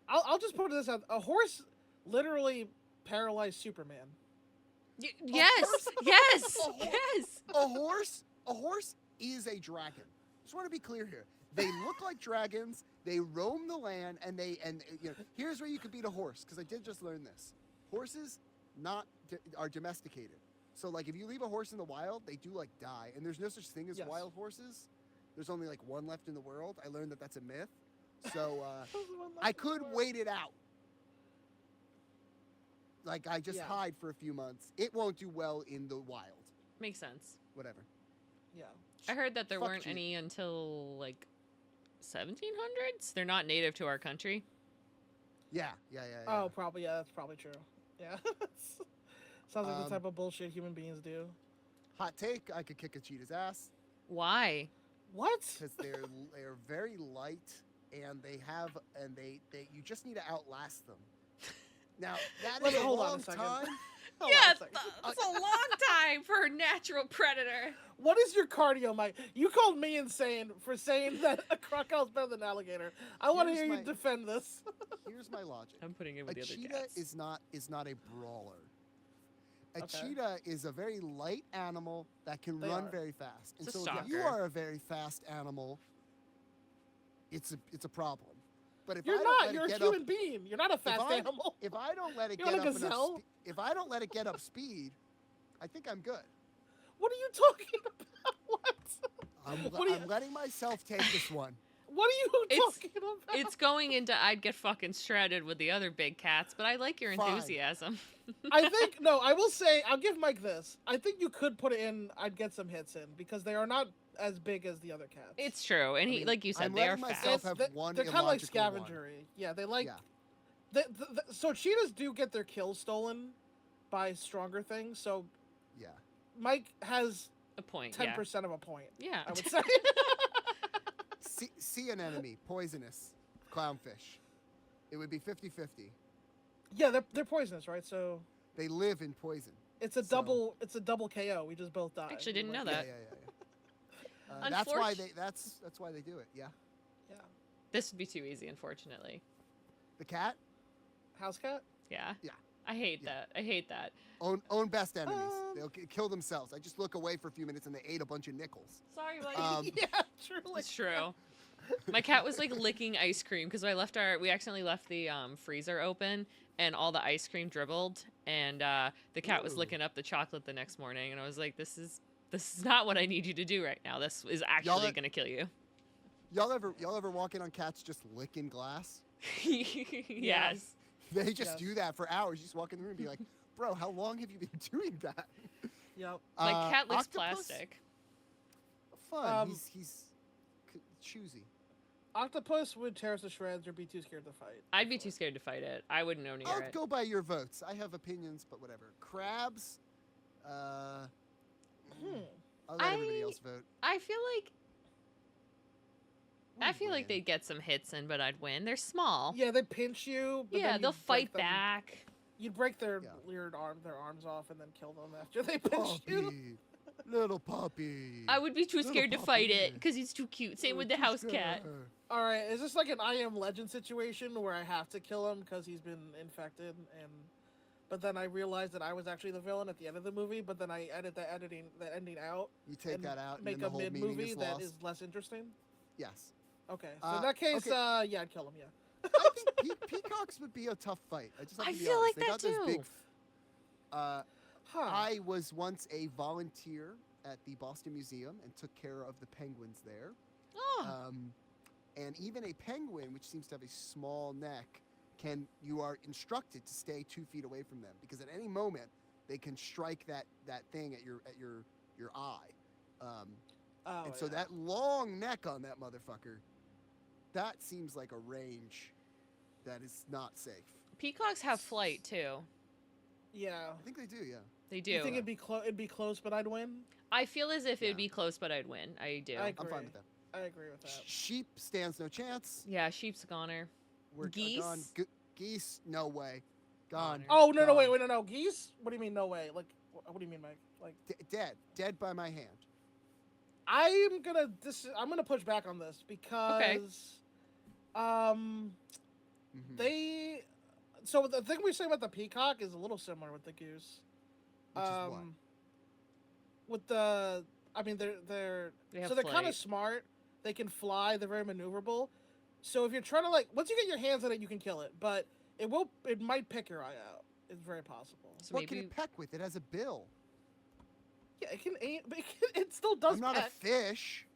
I'll just put this out. A horse literally paralyzed Superman. Yes. A horse is a dragon. Just want to be clear here. They look like dragons. They roam the land, and here's where you could beat a horse, because I did just learn this. Horses are domesticated. So, like, if you leave a horse in the wild, they do, like, die. And there's no such thing as wild horses. there's only like one left in the world. I learned that that's a myth. So I could wait it out. Like I just hide for a few months. It won't do well in the wild. Makes sense. Whatever. Yeah. I heard that there Fuck weren't you. any until like 1700s. They're not native to our country. Yeah. Oh, probably. Yeah, that's probably true. Yeah. Sounds like the type of bullshit human beings do. Hot take: I could kick a cheetah's ass Why? What? because they're very light and they you just need to outlast them. Now that is a hold on a long second. time. Hold on Yeah, a second. that's a long time for a natural predator. What is your cardio, Mike? You called me insane for saying that a crocodile's better than an alligator. I want to Here's hear you my- defend this. Here's my logic. I'm putting it A with the other cheetah cats. is not a brawler. A Okay. cheetah is a very light animal that can They run are. very fast. And It's a so if you stalker. are a very fast animal, it's a problem. But if I You're don't not. let You're it a get human up, being. You're not a fast I- animal. if I don't let it You're get not a up enough, gazelle. if I don't let it get up speed, I think I'm good. What are you talking about? What? I'm letting myself take this one. What are you It's- talking about? It's going into I'd get fucking shredded with the other big cats, but I like your Fine. enthusiasm. I think no. I will say I'll give Mike this. I think you could put it in. I'd get some hits in because they are not as big as the other cats. It's true, and I he, mean, like you said, I'm they are letting fast. myself have one They're kind of like illogical one. scavengery. Yeah, they like. Yeah. So cheetahs do get their kills stolen by stronger things. So Yeah. Mike has A point. 10% of a point. Yeah. I would say. See an enemy, poisonous, clownfish. It would be 50-50. Yeah, they're poisonous, right? So They live in poison. it's a So- double. It's a double KO. We just both died. Actually didn't know Yeah, that. yeah. That's why they do it. Yeah. Yeah. This would be too easy, unfortunately. The cat House cat. Yeah. Yeah. I hate Yeah. that. I hate that. own best enemies. Um, They'll kill themselves. I just look away for a few minutes and they ate a bunch of nickels. Sorry, Mike. Yeah, truly. It's true. My cat was like licking ice cream because we accidentally left the freezer open and all the ice cream dribbled, and the cat was Ooh. licking up the chocolate the next morning, and I was like, this is not what I need you to do right now. This is actually gonna kill you. Y'all ever walk in on cats just licking glass? Yes. They just Yes. do that for hours. You just walk in the room and be like, bro, how long have you been doing that? Yep. My cat licks octopus? plastic. Fun. Um, He's choosy. Octopus would tear us to shreds or be too scared to fight. I'd be too scared to fight it. I wouldn't know near I'll it. go by your votes. I have opinions, but whatever. Crabs. I'll let everybody else vote. I feel We'd like win. they'd get some hits in, but I'd win. They're small. Yeah, they pinch you. But Yeah, then they'll you'd break fight them. back. You'd break their Yeah. weird their arms off, and then kill them after they pinch you. Puppy. Little puppy. I would be too Little scared to fight it puppy. because he's too cute. Same Oh, with the too house cat. scared. All right, is this like an I Am Legend situation where I have to kill him because he's been infected, but then I realized that I was actually the villain at the end of the movie, but then I edit the ending out. You take and that out and make then the a whole mid meaning movie is that lost. is less interesting. Yes. Okay, so in that case, okay. yeah, I'd kill him. Yeah. I think peacocks would be a tough fight. I just have I to be feel honest. like They that got those big. too. Huh. I was once a volunteer at the Boston Museum and took care of the penguins there. Oh, And even a penguin, which seems to have a small neck, you are instructed to stay 2 feet away from them because at any moment they can strike that thing at your eye. Oh, And so yeah. that long neck on that motherfucker, that seems like a range that is not safe. peacocks have flight too. Yeah. I think they do, yeah. They do. You think it'd be close, but I'd win? I feel as if Yeah. it'd be close, but I'd win. I do. I I'm fine agree. with that. I agree with that. Sheep stands no chance. Yeah, sheep's a goner. We're Geese? gone. Geese, no way. Gone. Goner. Oh no, Gone. wait, no, geese? What do you mean no way? Like, what do you mean, Mike? Like, Dead by my hand. I'm gonna push back on this because, Mhm. they. So the thing we say about the peacock is a little similar with the goose. Which is what? With the, I mean, they're They have so they're kind flight. of smart. They can fly. They're very maneuverable. So if you're trying to once you get your hands on it, you can kill it. But it might pick your eye out. It's very possible. So What can maybe it peck with? It has a bill. Yeah, it can aim, but it still does. I'm not peck. a fish.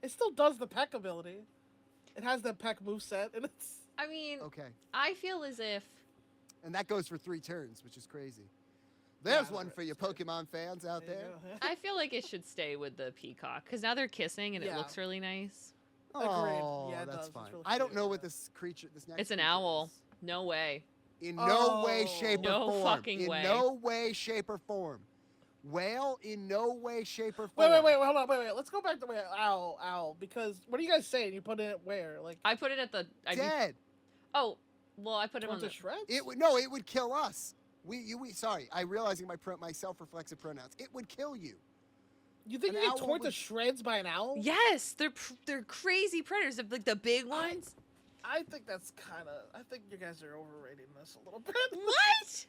It still does the peck ability. It has that peck moveset, and it's... I mean, Okay. I feel as if... And that goes for 3 turns, which is crazy. There's Yeah, one for you Pokemon fans out there. I feel like it should stay with the peacock, because now they're kissing and it Yeah. looks really nice. Oh, Yeah, it that's does. It's fine. really I don't cute, know yeah. what this next It's an creature owl. is. No way. In no way, Oh. shape, or No form. fucking in way. no way, shape, or form. Whale in no way, shape, or Wait, form. hold on, wait. Let's go back to owl, because what are you guys saying? You put it where? Like, I put it at the... Dead. Oh, well, I put it on to the... shreds? It would kill us. Sorry, I'm realizing my self-reflexive pronouns. It would kill you. You think An you owl get torn to would- shreds by an owl? Yes, they're crazy predators, like the big ones. I think that's kind of... I think you guys are overrating this a little bit. What?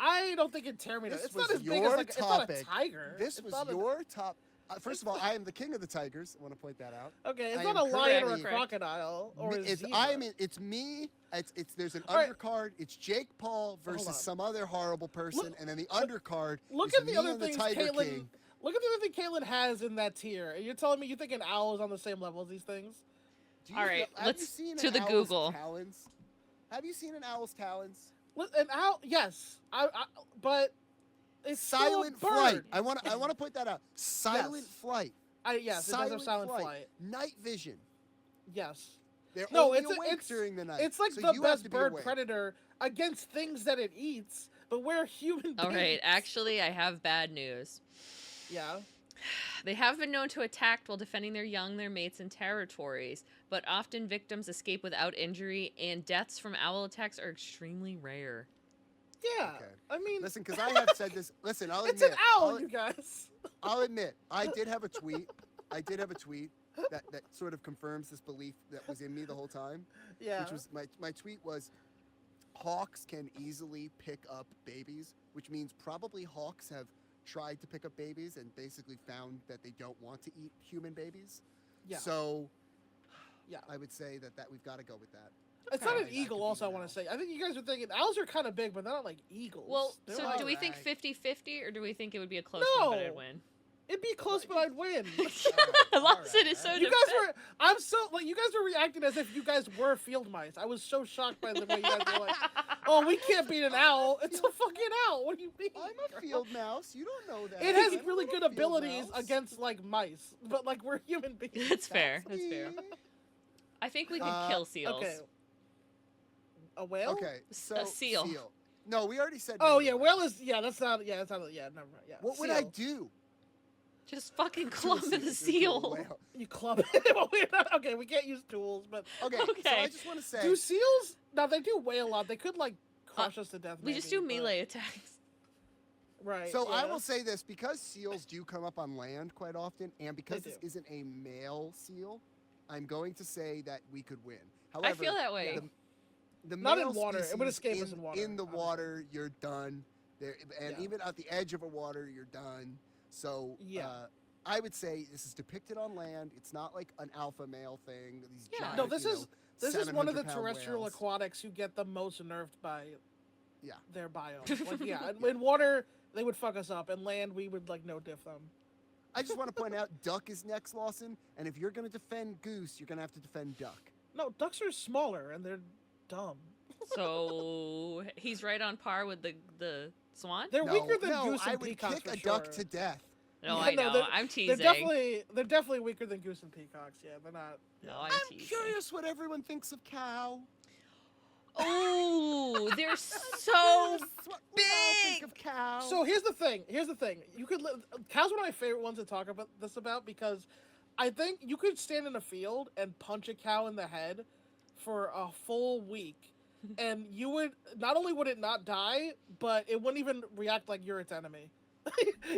I don't think it tear me down. This It's not was as big as, your like, it's not a topic. tiger. This It's was not your top. First of all, I am the king of the tigers. I want to point that out. Okay, it's I not am a lion or a correct. crocodile or a It's zebra. It's me. It's there's an All right. undercard. It's Jake Paul Hold versus on. some other horrible person, and then the undercard Look is at the me other and the things Tiger Caitlin... King. Look at the other thing Caitlin has in that tier. And you're telling me you think an owl is on the same level as these things? Do you All right, have you let's seen to an the owl's Google. Talons? Have you seen an owl's talons? An owl, yes. But it's Silent still a flight. bird. I want to point that out. Silent flight. Yes, it does have silent flight. Night vision. Yes. They're No, only it's awake during the night. It's like so the you have best to be bird awake. predator against things that it eats, but we're human beings. All right, actually, I have bad news. Yeah. They have been known to attack while defending their young, their mates, and territories, but often victims escape without injury, and deaths from owl attacks are extremely rare. Yeah. Okay. I mean, Listen, because I have said this. Listen, I'll it's admit. an owl, you guys. I'll admit. I did have a tweet. that sort of confirms this belief that was in me the whole time. Yeah. Which was my tweet was, hawks can easily pick up babies, which means probably hawks have tried to pick up babies and basically found that they don't want to eat human babies. Yeah. So, Yeah. I would say that we've got to go with that. It's Okay. not an That eagle, could be also, I an want owl. to say. I think you guys are thinking owls are kind of big, but they're not like eagles. Well, They're so like- do we think Right. 50-50, or do we think it would be a close No. one, but I'd win? It'd be close, but I'd win. Lawson is so You guys were, I'm so, like, you guys were reacting as if you guys were field mice. I was so shocked by the way you guys were like, oh, we can't beat an owl. It's a fucking owl. What do you mean? I'm a field mouse. You don't know that. It has I'm really not good a field abilities mouse. against, like, mice. But, like, we're human beings. That's fair. That's fair. me. I think we could kill seals. Okay. A whale? Okay, so A seal. No, we already said. Oh, no. yeah, whale is, that's not, never mind. Yeah, What would seal. I do? Just fucking to a club seal? the To a seal. whale? You club it. Well, we're not, okay, we can't use tools, but Okay, so Okay. I just want to say. do seals? No, they do wail a lot. They could, like, crush us to death. We just maybe, do but- melee attacks. Right. So I yeah. will say this, because seals do come up on land quite often, and because They this do. isn't a male seal, I'm going to say that we could win. However, I feel that way. The Not in male water. It would species escape us in water, In the obviously. water, you're done. There, and Yeah. even at the edge of a water, you're done. So Yeah. I would say this is depicted on land. It's not like an alpha male thing. These Yeah. giant, No, this is one of the 700-pound terrestrial whales. aquatics who get the most nerfed by Yeah. their biome. Like, yeah, in water they would fuck us up, and land we would like no diff them. I just want to point out, duck is next, Lawson. And if you're going to defend goose, you're going to have to defend duck. No, ducks are smaller and they're dumb. So he's right on par with the swan. They're No, weaker than no, goose and I would peacocks kick for a sure. duck to death. No, Yeah, I no, know. they're- I'm They're teasing. definitely weaker than goose and peacocks. Yeah, they're not. No, yeah. I'm I'm teasing. curious what everyone thinks of cow. Oh, they're so Curious what we all think big. of cow. So here's the thing. You could cows one of my favorite ones to talk about because I think you could stand in a field and punch a cow in the head for a full week, and you would not only would it not die, but it wouldn't even react like you're its enemy.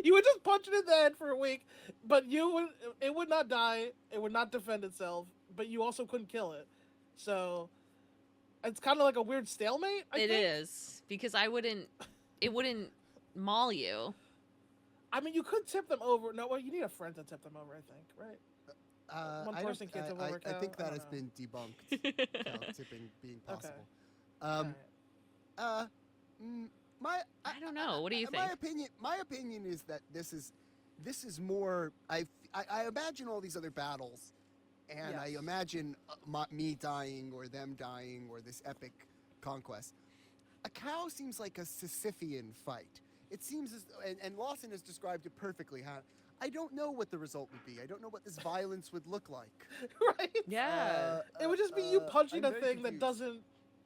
You would just punch it in the head for a week, but it would not die. It would not defend itself, but you also couldn't kill it. So it's kind of like a weird stalemate. I It think. is because it wouldn't maul you. I mean, you could tip them over. No, well, you need a friend to tip them over, I think, right? One I don't- person can't tip over a I cow? think I that don't has know. been debunked. Cow tipping being possible. Alright. I I don't know. What do you My think? opinion is that this is this is more. I imagine all these other battles, and I imagine me dying or them dying or this epic conquest. A cow seems like a Sisyphean fight. It seems as, and Lawson has described it perfectly. How I don't know what the result would be. I don't know what this violence would look like. Right? Yeah. It would just be you punching I'm a very thing confused.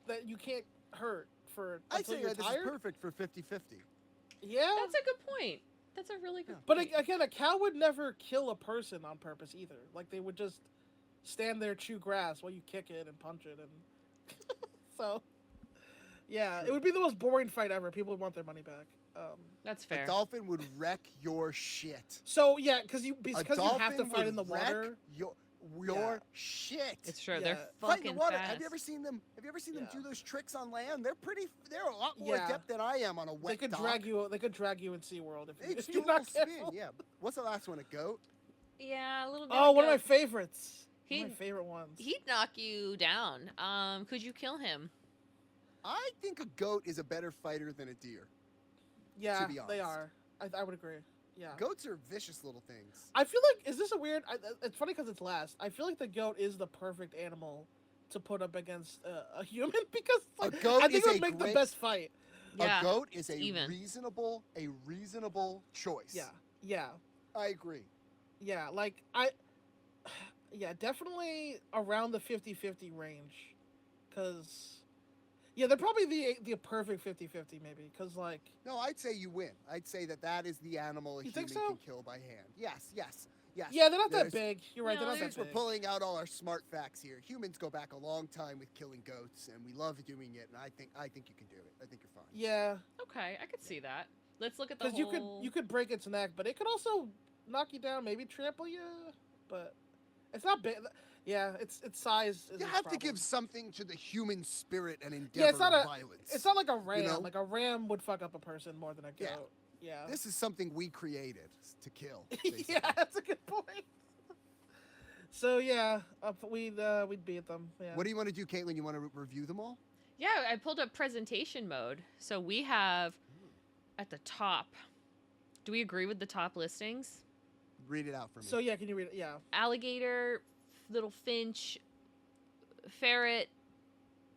that you can't hurt for I'd until say you're this is tired. perfect for 50-50. Yeah. That's a good point. That's a really good But point. again, a cow would never kill a person on purpose either. Like, they would just stand there, chew grass while you kick it and punch it. And so, yeah, it would be the most boring fight ever. People would want their money back. That's fair. A dolphin would wreck your shit. So, yeah, because you A have to dolphin fight in the would wreck water. your shit. It's true. Yeah. They're Fight in the fucking water. fast. Have you ever seen them? Yeah. Do those tricks on land? They're a lot more Yeah. adept than I am on a wet They could dock. drag you. They could drag you in SeaWorld It's if you're dual not spin. careful. Yeah. What's the last one? A goat? Yeah, a little bit. Oh, one of my favorites. One of He- my favorite ones. He'd knock you down. Could you kill him? I think a goat is a better fighter than a deer. Yeah, be they honest. are. I would agree. Yeah. Goats are vicious little things. I feel like, is this a weird? It's funny because it's last. I feel like the goat is the perfect animal to put up against a human because like, A goat I think is it would a make great- the best fight. Yeah. A goat is a even. reasonable choice. Yeah, yeah, I agree. yeah. Like yeah, definitely around the 50-50 range, because yeah, they're probably the perfect 50-50 maybe, because like No, I'd say you win. I'd say that is the animal a You human think so? can kill by hand. Yes. yeah, they're not that There's- big. You're right, No, they're not Since that we're big. pulling out all our smart facts here, humans go back a long time with killing goats, and we love doing it. And I think you can do it. I think you're fine. Yeah, Okay, I could see that. Let's look at the because whole... you could break its neck, but it could also knock you down, maybe trample you. But it's not big. Yeah, its size. Is You its have to problem. give something to the human spirit and endeavor Yeah, it's not of a- violence. It's not like a ram. know? Like a ram would fuck up a person more than a Yeah. goat. Yeah. This is something we created to kill. basically. Yeah, that's a good point. So yeah, we'd beat them. Yeah. What do you want to do, Caitlin? You want to review them all? Yeah, I pulled up presentation mode. So we have at the top. Do we agree with the top listings? Read it out for me. So yeah, can you read it? Yeah. Alligator, little finch, ferret,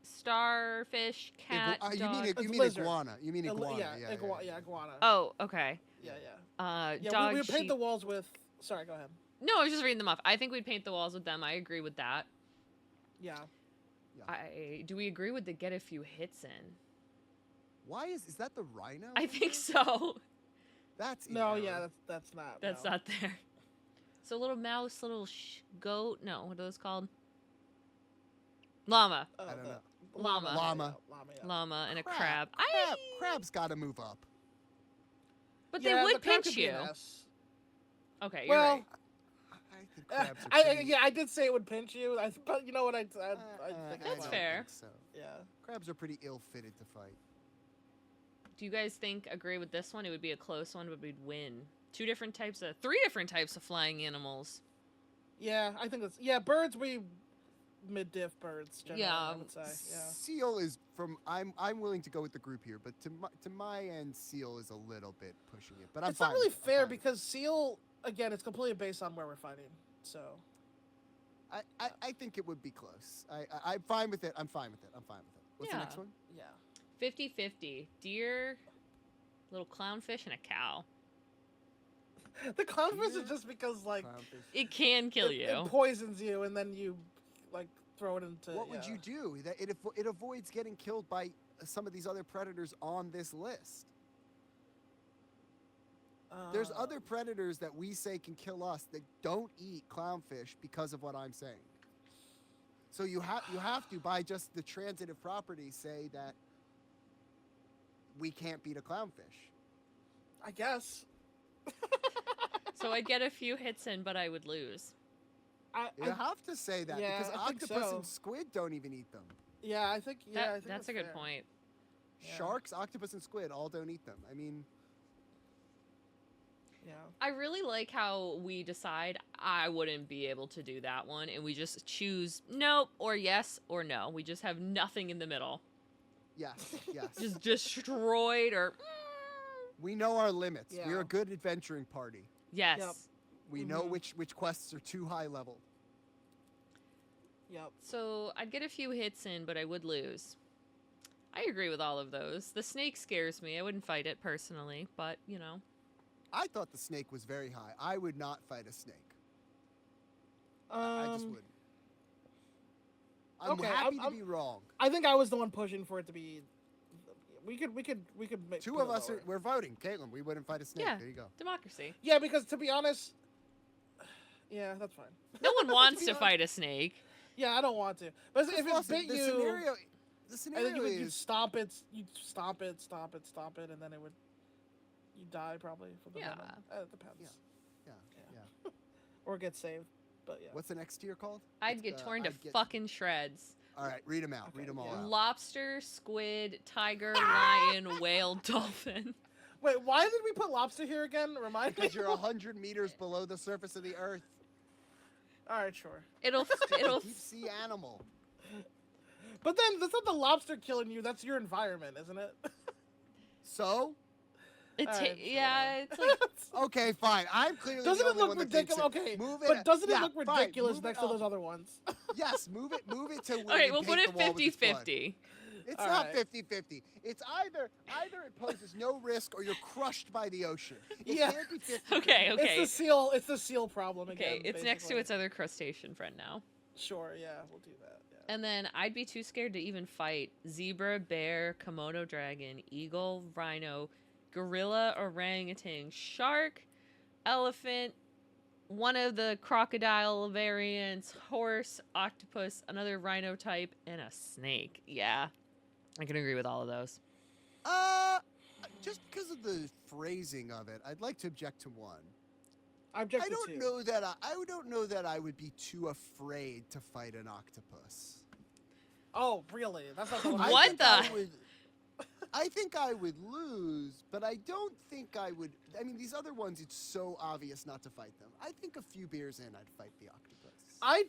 starfish, cat, you dog. mean It's lizard. iguana? You mean iguana? Yeah, iguana. Oh, okay. Yeah. Dog, Yeah, we would paint sheep. the walls with. Sorry, go ahead. No, I was just reading them off. I think we'd paint the walls with them. I agree with that. Yeah. Do we agree with the get a few hits in? Why is that the rhino? I think so. That's in No, error. yeah, that's not. That's no. not there. So little mouse, little goat. No, what are those called? Llama. Oh, I don't know. Llama. Llama. Yeah. Llama and a Crab. crab. Crab's got to move up. But Yeah, they would the crab pinch could be you. an S. Okay, you're Well, right. I think crabs are pretty. I did say it would pinch you. But you know what? I think That's don't fair. think so. Yeah. Crabs are pretty ill-fitted to fight. Do you guys agree with this one? It would be a close one, but we'd win. Three different types of flying animals. Yeah, I think that's birds. We mid-diff birds. Generally, I would say. Yeah. Seal is from. I'm willing to go with the group here, but to my end, seal is a little bit pushing it. But I'm It's fine not really with it. I'm fair fine with because seal again. It's completely based on where we're fighting. So. it. I think it would be close. I'm fine with it. I'm fine with it. What's the Yeah. next one? Yeah. 50-50. Deer, little clownfish, and a cow. The clownfish Yeah. is just because like Clownfish. It can kill you. it poisons you and then you like throw it into. What would you do? It avoids getting killed by some of these other predators on this list. There's other predators that we say can kill us that don't eat clownfish because of what I'm saying. So you have to, by just the transitive property, say that we can't beat a clownfish. I guess. So I'd get a few hits in, but I would lose. You have to say that yeah, because I think octopus so. and squid don't even eat them. Yeah, I think. Yeah, I think That's a good fair. point. Yeah. Sharks, octopus, and squid all don't eat them. I mean, Yeah. I really like how we decide I wouldn't be able to do that one, and we just choose nope or yes or no. We just have nothing in the middle. yes, yes. Just destroyed or We know our limits. Yeah. We're a good adventuring party. Yes. Yep. We know which quests are too high level. Yep. So I'd get a few hits in, but I would lose. I agree with all of those. The snake scares me. I wouldn't fight it personally, but, you know. I thought the snake was very high. I would not fight a snake. I just wouldn't. I'm happy to be wrong. I think I was the one pushing for it to be. We could make Two of us we're voting. Caitlin, we wouldn't fight a snake. Yeah. There you go. Democracy. Yeah, because to be honest, yeah, that's fine. No one wants to fight a snake. Yeah, I don't want to. But if it bit you, the scenario and then is you'd stomp it, and then it would. You die probably from the venom. It depends. Yeah. Or get saved, but yeah. What's the next tier called? I'd get torn to fucking shreds. All right, read them out. Okay, Read them all out. Lobster, squid, tiger, lion, whale, dolphin. Wait, why did we put lobster here again? Remind me. Because you're 100 meters below the surface of the earth. All right, sure. It'll Deep sea animal. But then that's not the lobster killing you. That's your environment, isn't it? So? It's Alright, it's like Okay, fine. I'm clearly doesn't the it only look one that thinks ridiculous? it. Okay, Move but doesn't it yeah, look fine, ridiculous move next it to up. those other ones? Yes, move it to where okay, you we'll put paint it the wall with its blood. 50-50. It's All not right. 50-50. It's either it poses no risk or you're crushed by the ocean. It Yeah. can't be 50-50. Okay. It's the seal problem again. Okay, it's next to basically. its other crustacean friend now. Sure, yeah, we'll do that. Yeah. And then I'd be too scared to even fight zebra, bear, Komodo dragon, eagle, rhino, gorilla, orangutan, shark, elephant, one of the crocodile variants, horse, octopus, another rhino type, and a snake. Yeah, I can agree with all of those. Just because of the phrasing of it, I'd like to object to one. I object I to don't two. know that I don't know that I would be too afraid to fight an octopus. Oh, really? That's not the one. What I think I would lose, but I don't think I would. I mean, these other ones, it's so obvious not to fight them. I think a few beers in, I'd fight the octopus. I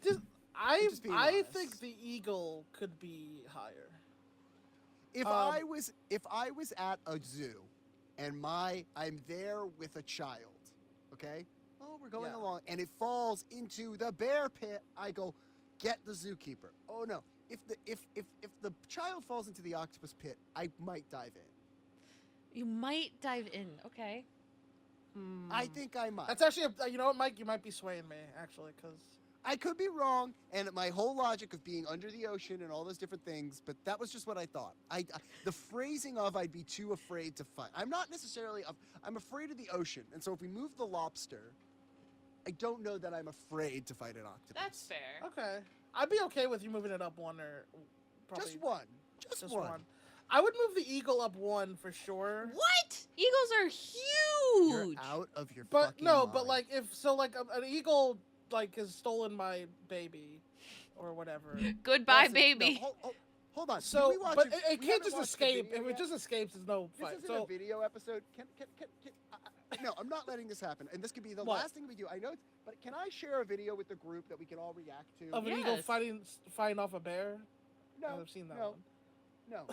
being honest. think the eagle could be higher. If I was at a zoo, and I'm there with a child, okay? Oh, we're going along, and it falls into the bear pit. I go, get the zookeeper. Oh no. If the child falls into the octopus pit, I might dive in. You might dive in. Okay. I think I might. That's actually, you know what, Mike? You might be swaying me, actually, because... I could be wrong, and my whole logic of being under the ocean and all those different things, but that was just what I thought. The phrasing of I'd be too afraid to fight. I'm not necessarily... I'm afraid of the ocean, and so if we move the lobster, I don't know that I'm afraid to fight an octopus. That's fair. Okay. I'd be okay with you moving it up one or... Probably Just one. Just one. I would move the eagle up one for sure. What? Eagles are huge. You're out of your But fucking no, mind. but like if so, like an eagle like has stolen my baby, or whatever. Goodbye, Listen, baby. no, hold on. So, Did we watch but it it we can't haven't just watched the escape. video If it yet? just escapes, there's no This fight. isn't So a video episode. No, I'm not letting this happen. And this could be the What? last thing we do. I know, but can I share a video with the group that we can all react to? of an eagle Yes. fighting off a bear. No, I've seen that no, one. no.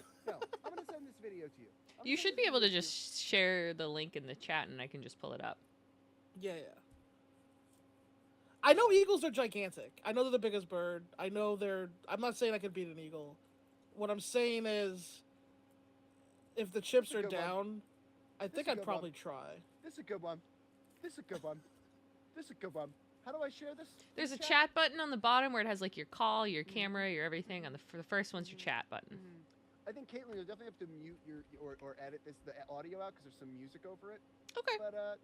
I'm gonna send this video to you. You should be able to just share the link in the chat, and I can just pull it up. Yeah. I know eagles are gigantic. I know they're the biggest bird. I know they're. I'm not saying I could beat an eagle. What I'm saying is, if the chips That's a are good one. down, I think a I'd good probably one. try. This is a good one. This is a good one. This is a good one. How do I share this? There's a This chat button on the bottom where it has like your call, your camera, your everything. For the first one's your chat button. I think Caitlin, you'll definitely have to mute or edit the audio out because there's some music over it. Okay. But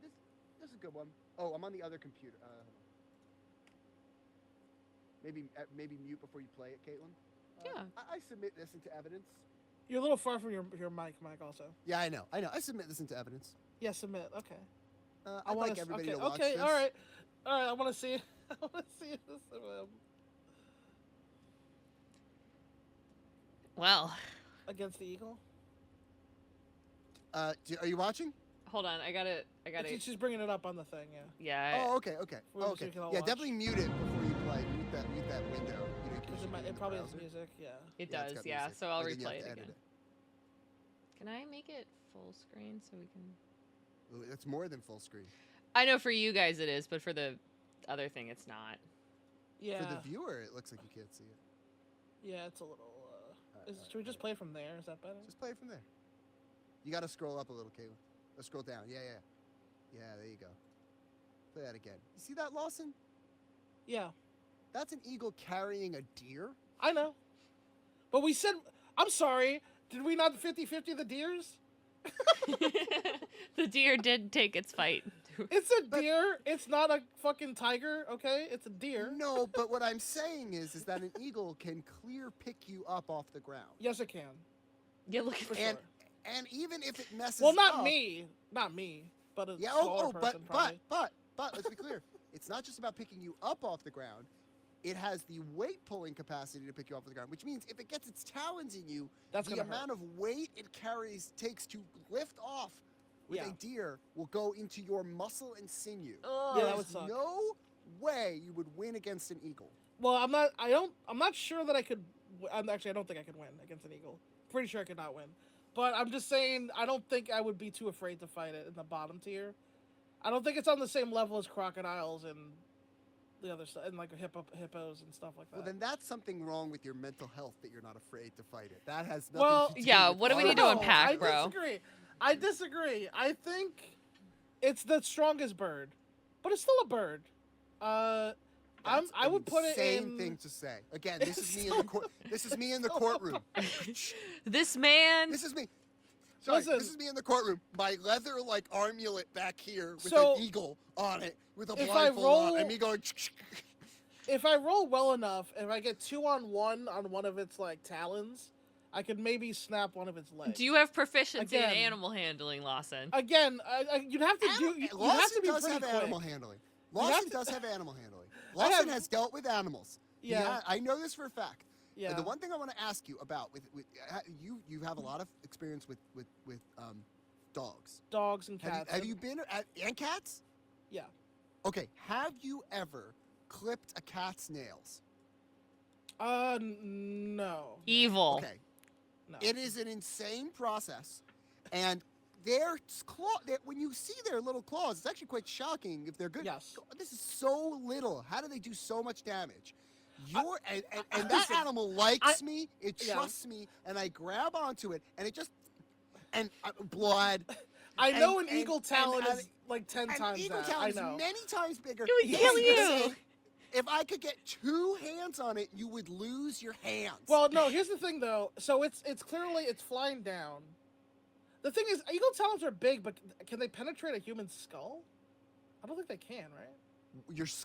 this is a good one. Oh, I'm on the other computer. Maybe mute before you play it, Caitlin. Yeah. I submit this into evidence. You're a little far from your mic, Mike. Also. Yeah, I know. I submit this into evidence. Yeah, submit. Okay. I'd like everybody to watch okay, this. all right. I want to see. I want to see this. Well, Against the eagle. Are you watching? hold on. I gotta. She's bringing it up on the thing. Yeah. Yeah. Oh, okay. Well, so Okay. we can all Yeah, watch. definitely mute it before you play. Mute that window. You know, in case Because you're it in the probably has browser. music. Yeah. It Yeah, it's does. got Yeah. music. So I'll And then you replay have it to again. edit Can I make it full screen so we can? Ooh, that's more than full screen. I know for you guys it is, but for the other thing, it's not. Yeah. For the viewer, it looks like you can't see it. Yeah, it's a little. Should we just play from there? Is that better? Just play from there. You got to scroll up a little, Caitlin. Let's scroll down. Yeah. Yeah, there you go. Play that again. You see that, Lawson? Yeah. That's an eagle carrying a deer. I know. But we said, I'm sorry, did we not 50-50 the deers? The deer did take its fight. It's a deer. It's not a fucking tiger, okay? It's a deer. No, but what I'm saying is that an eagle can clear pick you up off the ground. Yes, it can. Yeah, look at For that. sure. And even if it messes Well, not up, me. Not me. But a Yeah, smaller person, probably. but let's be clear. It's not just about picking you up off the ground. It has the weight pulling capacity to pick you off the ground, which means if it gets its talons in you, That's the gonna amount hurt. of weight it takes to lift off with Yeah. a deer will go into your muscle and sinew. Oh, Yeah, that would There's suck. no way you would win against an eagle. Well, I'm not sure that I could. I don't think I could win against an eagle. Pretty sure I could not win. But I'm just saying, I don't think I would be too afraid to fight it in the bottom tier. I don't think it's on the same level as crocodiles and the other stuff, and like hippos and stuff like that. Well, then that's something wrong with your mental health that you're not afraid to fight it. That has nothing Well, to do yeah, with what do we our- need to unpack, I bro? disagree. I think it's the strongest bird, but it's still a bird. That's I would put it insane in. thing to say. Again, this is me in the court. This is me in the courtroom. This man. This is me. Sorry, Listen. this is me in the courtroom. My leather like armulet back here with So, an eagle on it, with a if I blindfold on, roll- and me going. If I roll well enough, if I get 2-on-1 on one of its like talons, I could maybe snap one of its legs. Do you have proficiency in Again. animal handling, Lawson? Again, you'd have to do. You have Lawson to be does pretty have quick. animal handling. have Lawson to- does have animal handling. I Lawson have- has dealt with animals. Yeah. I know this for a fact. Yeah. And the one thing I want to ask you about with you have a lot of experience with dogs. Dogs and cats. Have you been and cats? Yeah. Okay. Have you ever clipped a cat's nails? No. Evil. Okay. No. It is an insane process, and their claw. When you see their little claws, it's actually quite shocking if they're good. Yes. This is so little. How do they do so much damage? And that Listen, animal likes me. It yeah. trusts me, and I grab onto it, and it just blood. I know and- an eagle and- talon and- is like 10 And times eagle that. talon I is know. many times bigger. It would Yes, kill you you. say, if I could get 2 hands on it, you would lose your hands. Well, no. Here's the thing, though. So it's clearly flying down. The thing is, eagle talons are big, but can they penetrate a human skull? I don't think they can, right?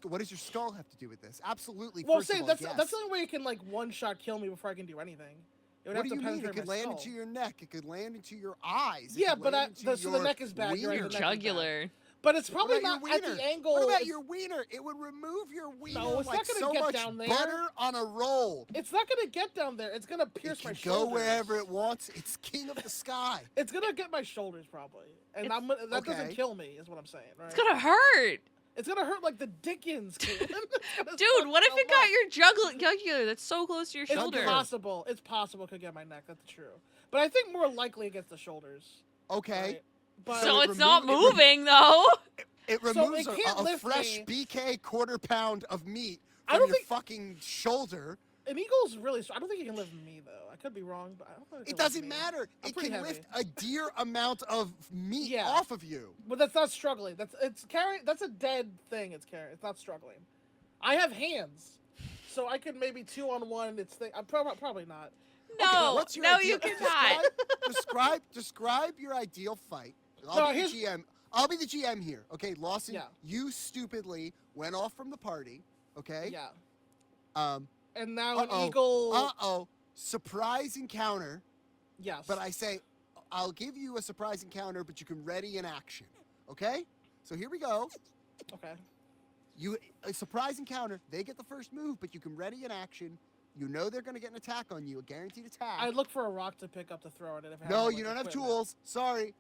What does your skull have to do with this? Absolutely. Well, first of say all, that's yes. the only way it can like one-shot kill me before I can do anything. It would What have do you to mean? penetrate It could my land skull. into your neck. It could land into your eyes. It Yeah, could but land into so the your neck is bad. You're right, wiener. the neck is bad. Jugular. But it's What probably about not your at wiener? the angle. What about it's, your wiener? It would remove your wiener No, it's like not gonna so get much down there. butter on a roll. It's not gonna get down there. It's gonna pierce It my can shoulders. go wherever it wants. It's king of the sky. It's gonna get my shoulders probably, and It's- that doesn't Okay. kill me, is what I'm saying, right? It's gonna hurt. It's gonna hurt like the Dickens, Caitlin. It's gonna Dude, suck what if so it got much. your jugular that's so close to your It's shoulder? possible. It's possible it could get my neck. That's true. But I think more likely against the shoulders. Okay. Right? But So it it's not remove- it moving, though. It So removes it can't a lift fresh me. BK quarter pound of meat I from don't your think- fucking shoulder. an eagle's really. I don't think it can lift me though. I could be wrong, but I don't think It can lift doesn't me. matter. I'm It pretty can heavy. lift a deer amount of meat Yeah. off of you. But that's not struggling. It's carrying. That's a dead thing. It's carrying. It's not struggling. I have hands, so I could maybe 2-on-1. It's thing. I'm probably not. No, What's your no, ideal- you cannot. Describe your ideal fight. No, I'll be here's- the GM. I'll be the GM here. Okay, Lawson, Yeah. you stupidly went off from the party. Okay. Yeah. Um. And now Uh-oh. an eagle. Uh-oh. Surprise encounter. Yes. But I say, I'll give you a surprise encounter, but you can ready an action. Okay? So here we go. Okay. A surprise encounter. They get the first move, but you can ready an action. You know they're going to get an attack on you, a guaranteed attack. I'd look for a rock to pick up to throw at it. If I had No, no, you don't have equipment. tools. Sorry.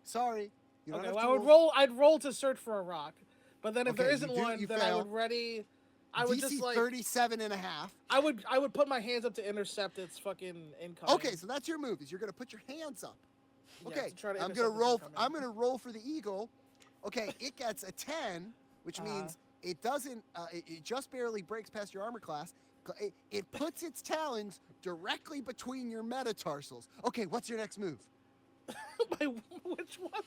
You don't Okay, have well, tools. I'd roll to search for a rock, but then if Okay, there you isn't do- one, you then fail. I would ready. I would DC just like 37 and a half. I would put my hands up to intercept its fucking incoming. Okay, so that's your move. Is you're going to put your hands up. Yeah, Okay, to try to I'm intercept gonna its roll. incoming. I'm gonna roll for the eagle. Okay, it gets a 10, which means it doesn't. It just barely breaks past your armor class. It puts its talons directly between your metatarsals. Okay, what's your next move? Which ones?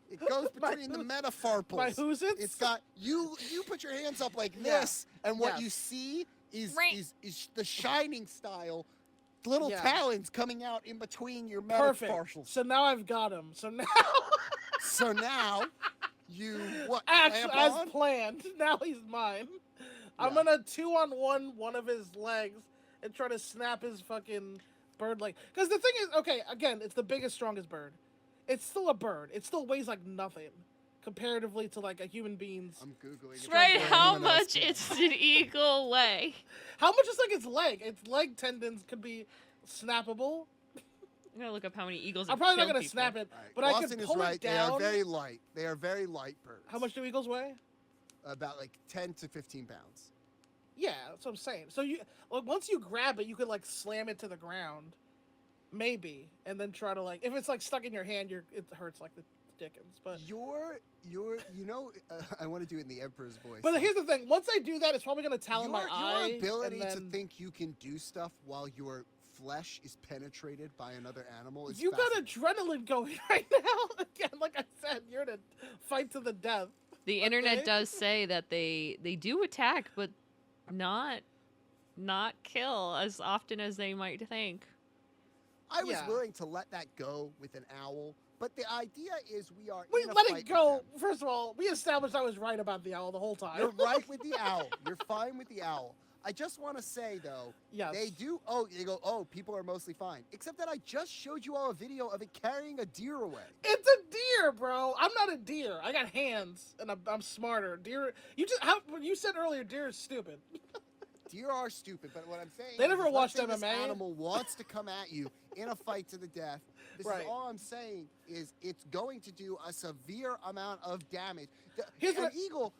It goes between the metafarpals. My who's it? It's got you put your hands up like this, and what you see is the shining style little talons coming out in between your metafarpals. So now I've got him. So now you what? As planned. Now he's mine. Yeah. I'm gonna 2-on-1 one of his legs and try to snap his fucking bird leg. Because the thing is, okay, again, it's the biggest, strongest bird. It's still a bird. It still weighs like nothing comparatively to like a human being's. I'm googling. Right, how much does an eagle weigh? How much is like its leg? Its leg tendons could be snappable. I'm gonna look up how many eagles. I'm probably not gonna snap it, but Lawson I can pull it down. They are very light. They are very light birds. How much do eagles weigh? About like 10 to 15 pounds. Yeah, that's what I'm saying. So once you grab it, you could like slam it to the ground. Maybe, and then try to like, if it's like stuck in your hand, it hurts like the dickens. But I want to do it in the Emperor's voice. But here's the thing: once I do that, it's probably gonna talon my eye. Your ability to think you can do stuff while your flesh is penetrated by another animal is. You got adrenaline going right now. Again, like I said, you're in a fight to the death. The internet does say that they do attack, but not kill as often as they might think. I was willing to let that go with an owl, but the idea is we let it go. First of all, we established I was right about the owl the whole time. You're right with the owl. You're fine with the owl. I just want to say though, they do. Oh, they go. Oh, people are mostly fine, except that I just showed you all a video of it carrying a deer away. It's a deer, bro. I'm not a deer. I got hands, and I'm smarter. Deer. You said earlier, deer is stupid. Deer are stupid, but what I'm saying they never watched MMA. This animal wants to come at you in a fight to the death. This is all I'm saying is it's going to do a severe amount of damage. An eagle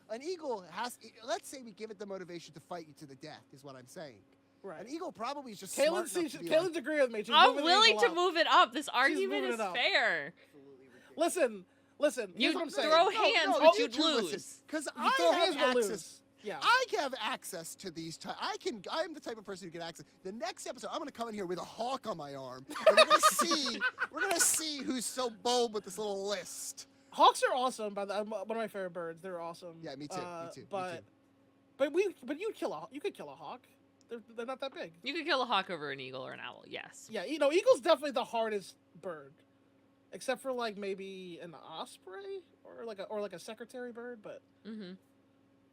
has. Let's say we give it the motivation to fight you to the death. Is what I'm saying. Right. An eagle probably is just. Kalen's agreeing with me. I'm willing to move it up. This argument is fair. Listen. You what I'm saying. throw hands, but you'd lose. Because I have access. Yeah. I have access to these. I'm the type of person who can access. The next episode, I'm going to come in here with a hawk on my arm, and we're going to see who's so bold with this little list. Hawks are awesome. One of my favorite birds. They're awesome. Yeah, me too. Me too. But you could kill a hawk. They're not that big. You could kill a hawk over an eagle or an owl. Yes. Yeah, eagle's definitely the hardest bird, except for like maybe an osprey or like a secretary bird, but. Mm-hmm.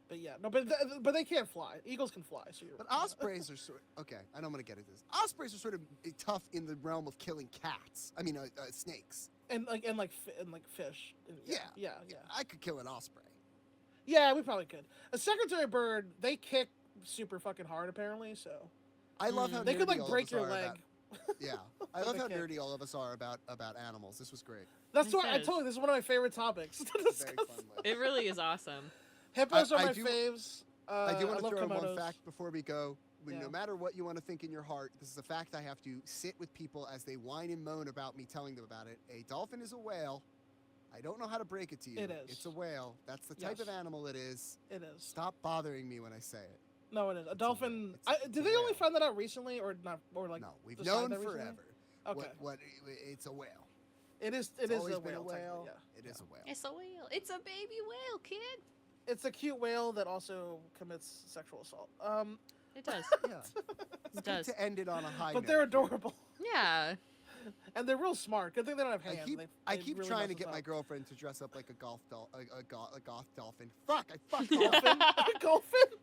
But yeah, no, but they can't fly. Eagles can fly. So but ospreys are okay. I know I'm gonna get into this. Ospreys are sort of tough in the realm of killing cats. I mean, snakes. And fish. Yeah. I could kill an osprey. Yeah, we probably could. A secretary bird, they kick super fucking hard apparently. So. I love how they could like break your leg. Yeah, I love how nerdy all of us are about animals. This was great. That's why I told you this is one of my favorite topics to discuss. Very fun list. It really is awesome. Hippos are my faves. I do want to throw in Komodos. one fact before we go. No matter what you want to think in your heart, this is a fact I have to sit with people as they whine and moan about me telling them about it. A dolphin is a whale. I don't know how to break it to you. It is. It's a whale. That's the type of animal it is. It is. Stop bothering me when I say it. No, it is. A dolphin. Did they only find that out recently, or not? Or like? No, we've known forever. Okay. It's a whale. It is. It is a whale. Yeah. It is a whale. It's a whale. It's a baby whale, kid. It's a cute whale that also commits sexual assault. It does. Yeah. It does. To end it on a high but note. they're adorable. Yeah. And they're real smart. Good thing they don't have hands. I keep really trying to get my girlfriend to dress up like a goth dolphin. Fuck! I fucked dolphin. Dolphin?